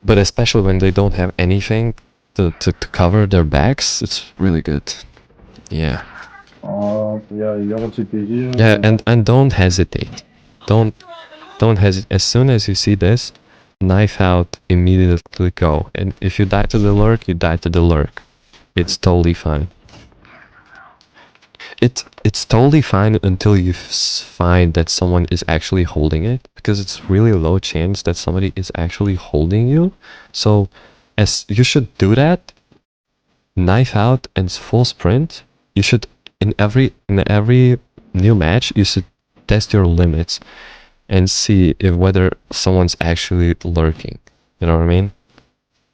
But especially when they don't have anything to cover their backs, it's really good. Yeah. Yeah, and don't hesitate. Don't hesitate. As soon as you see this, knife out, immediately go. And if you die to the lurk, you die to the lurk. It's totally fine. It's totally fine until you find that someone is actually holding it, because it's really low chance that somebody is actually holding you. So as you should do that, knife out and full sprint. You should in every new match you should test your limits and see if whether someone's actually lurking. You know what I mean?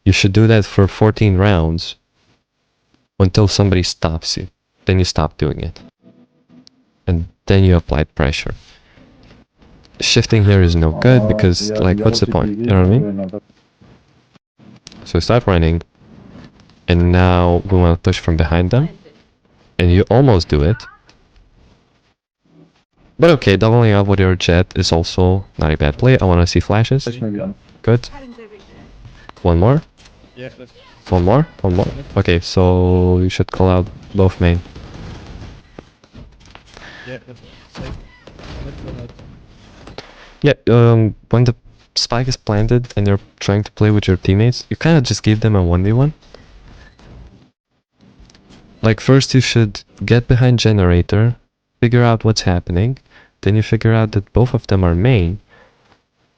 You should do that for 14 rounds until somebody stops you. Then you stop doing it. And then you apply pressure. Shifting here is no good because, like, what's the point? You know what I mean? So start running. And now we want to push from behind them. And you almost do it. But okay, doubling up with your jet is also not a bad play. I want to see flashes. Good. One more. One more. One more. Okay, so you should call out both main. Yeah, when the spike is planted and you're trying to play with your teammates, you kind of just give them a 1v1. Like, first you should get behind generator, figure out what's happening, then you figure out that both of them are main,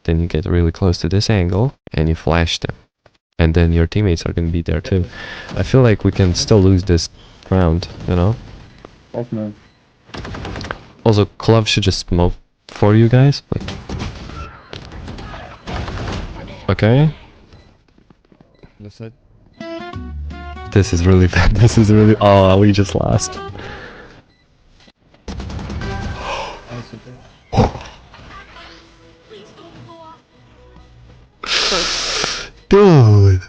then you get really close to this angle, and you flash them. And then your teammates are gonna be there too. I feel like we can still lose this round, you know? Also, Club should just smoke for you guys. Like, okay. This is really bad. This is really... Oh, we just lost. Dude!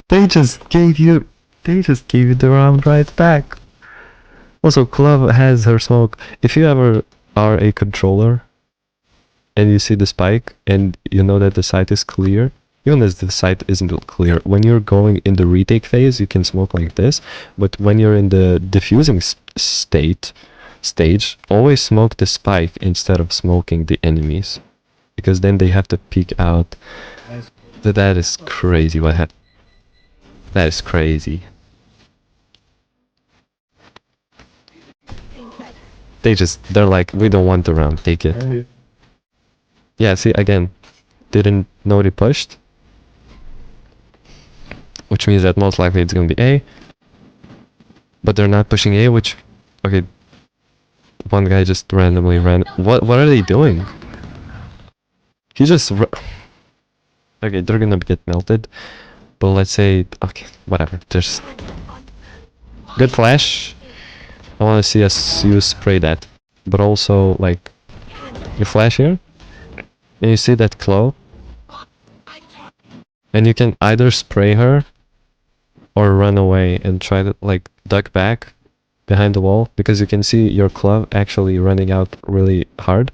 They just gave you the round right back. Also, Club has her smoke. If you ever are a controller and you see the spike and you know that the site is clear, even as the site isn't clear, when you're going in the retake phase, you can smoke like this. But when you're in the diffusing stage, always smoke the spike instead of smoking the enemies, because then they have to peek out. That is crazy. What happened? That is crazy. They're like, we don't want the round, take it. Yeah, see, again, didn't know they pushed. Which means that most likely it's gonna be A. But they're not pushing A, which... Okay. One guy just randomly ran... What are they doing? He just... Okay, they're gonna get melted. But let's say... Okay, whatever. There's... Good flash. I wanna see us you spray that. But also, like... You flash here. And you see that claw. And you can either spray her or run away and try to, like, duck back behind the wall, because you can see your club actually running out really hard,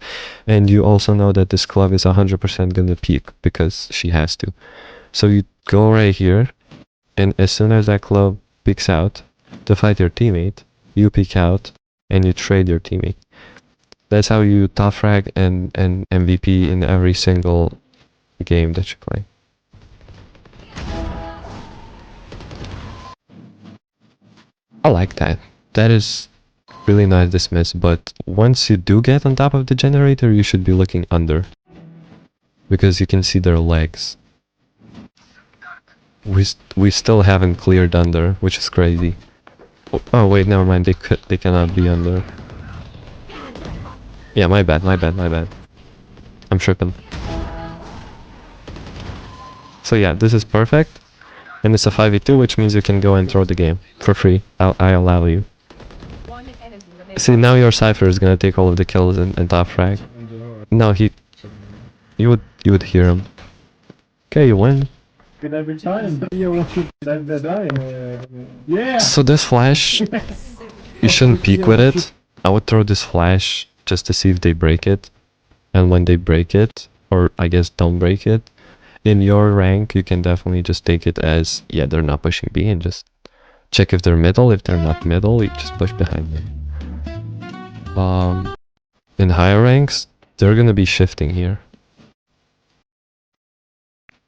and you also know that this club is 100% gonna peek because she has to. So you go right here, and as soon as that club peeks out to fight your teammate, you peek out and you trade your teammate. That's how you top frag and MVP in every single game that you play. I like that. That is really nice dismiss, but once you do get on top of the generator, you should be looking under. Because you can see their legs. We still haven't cleared under, which is crazy. Oh wait, never mind, they cannot be under. Yeah, my bad. I'm tripping. So yeah, this is perfect. And it's a 5v2, which means you can go and throw the game for free. I allow you. See, now your Cypher is gonna take all of the kills and top frag. No, you would hear him. Okay, you win. Every time. Yeah. So this flash, you shouldn't peek with it. I would throw this flash just to see if they break it. And when they break it, or I guess don't break it, in your rank, you can definitely just take it as, yeah, they're not pushing B, and just check if they're middle. If they're not middle, you just push behind them. In higher ranks, they're gonna be shifting here.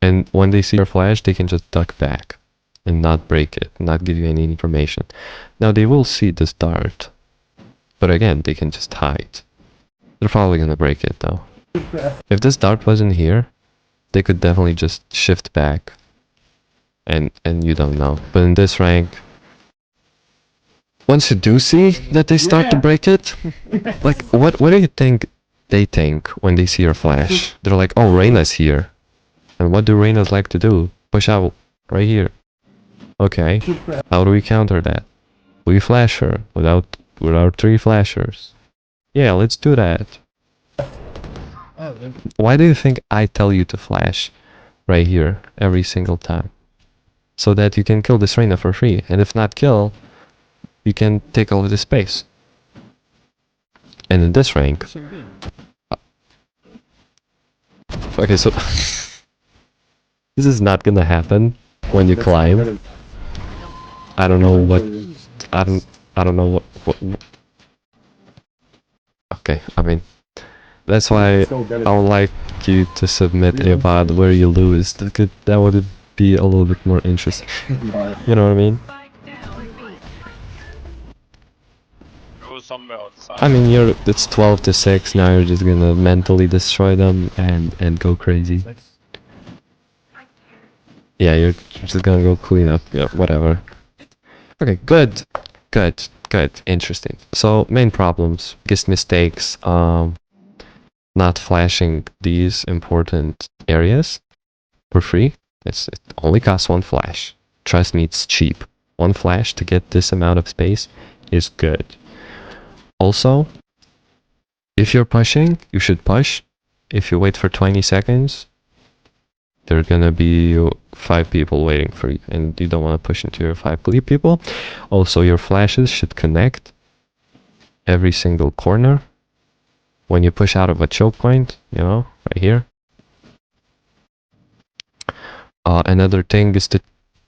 And when they see your flash, they can just duck back and not break it, not give you any information. Now they will see this dart, but again, they can just hide. They're probably gonna break it though. If this dart wasn't here, they could definitely just shift back and you don't know. But in this rank, once you do see that they start to break it, like what do you think they think when they see your flash? They're like, oh, Reyna's here. And what do Reynas like to do? Push out right here. Okay, how do we counter that? We flash her with our 3 flashers. Yeah, let's do that. Why do you think I tell you to flash right here every single time? So that you can kill this Reyna for free, and if not kill, you can take over the space. And in this rank... Okay, so... this is not gonna happen when you climb. I don't know what... I don't know what... Okay, I mean... That's why I would like you to submit a VOD where you lose. That would be a little bit more interesting. You know what I mean? Go somewhere outside. I mean, it's 12-6. Now you're just gonna mentally destroy them and go crazy. Yeah, you're just gonna go clean up. Yeah, whatever. Okay, good. Interesting. So main problems, biggest mistakes. Not flashing these important areas for free. It only costs 1 flash. Trust me, it's cheap. 1 flash to get this amount of space is good. Also, if you're pushing, you should push. If you wait for 20 seconds, there are gonna be 5 people waiting for you, and you don't want to push into your 5 people. Also, your flashes should connect every single corner. When you push out of a choke point, you know, right here. Another thing is to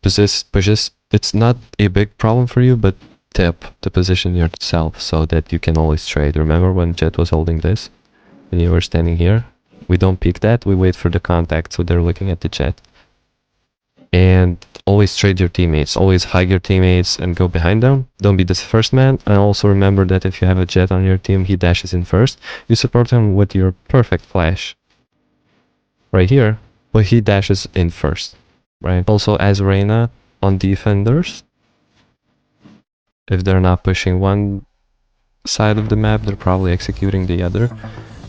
it's not a big problem for you, but tip to position yourself so that you can always trade. Remember when Jet was holding this? When you were standing here? We don't peek that, we wait for the contact so they're looking at the Jet. And always trade your teammates, always hug your teammates and go behind them. Don't be the first man. And also remember that if you have a Jet on your team, he dashes in first. You support him with your perfect flash. Right here, but he dashes in first. Right? Also, as Reyna on defenders, if they're not pushing one side of the map, they're probably executing the other.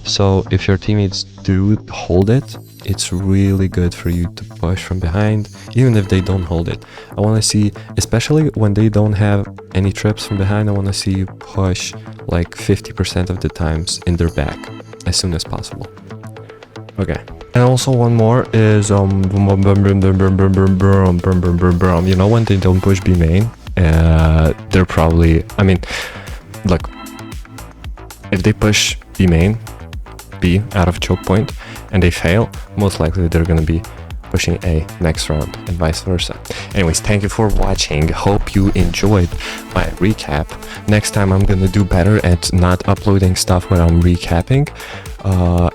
So if your teammates do hold it, it's really good for you to push from behind, even if they don't hold it. I want to see, especially when they don't have any trips from behind, I want to see you push like 50% of the times in their back as soon as possible. Okay. And also one more is you know, when they don't push B main, they're probably, I mean, look, if they push B main, B out of choke point, and they fail, most likely they're gonna be pushing A next round and vice versa. Anyways, thank you for watching. Hope you enjoyed my recap. Next time I'm gonna do better at not uploading stuff when I'm recapping.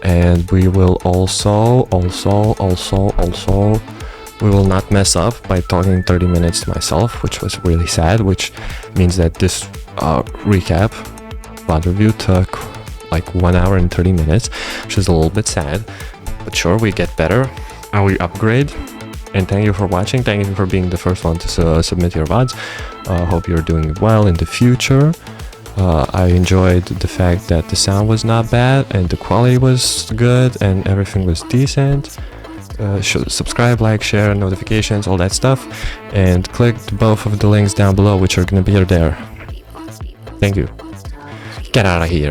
And we will also we will not mess up by talking 30 minutes to myself, which was really sad, which means that this recap VOD review took like 1 hour and 30 minutes, which is a little bit sad, but sure, we get better and we upgrade. And thank you for watching. Thank you for being the first one to submit your VODs. Hope you're doing well in the future. I enjoyed the fact that the sound was not bad and the quality was good and everything was decent. Subscribe, like, share, notifications, all that stuff, and click both of the links down below, which are gonna be there. Thank you. Get out of here.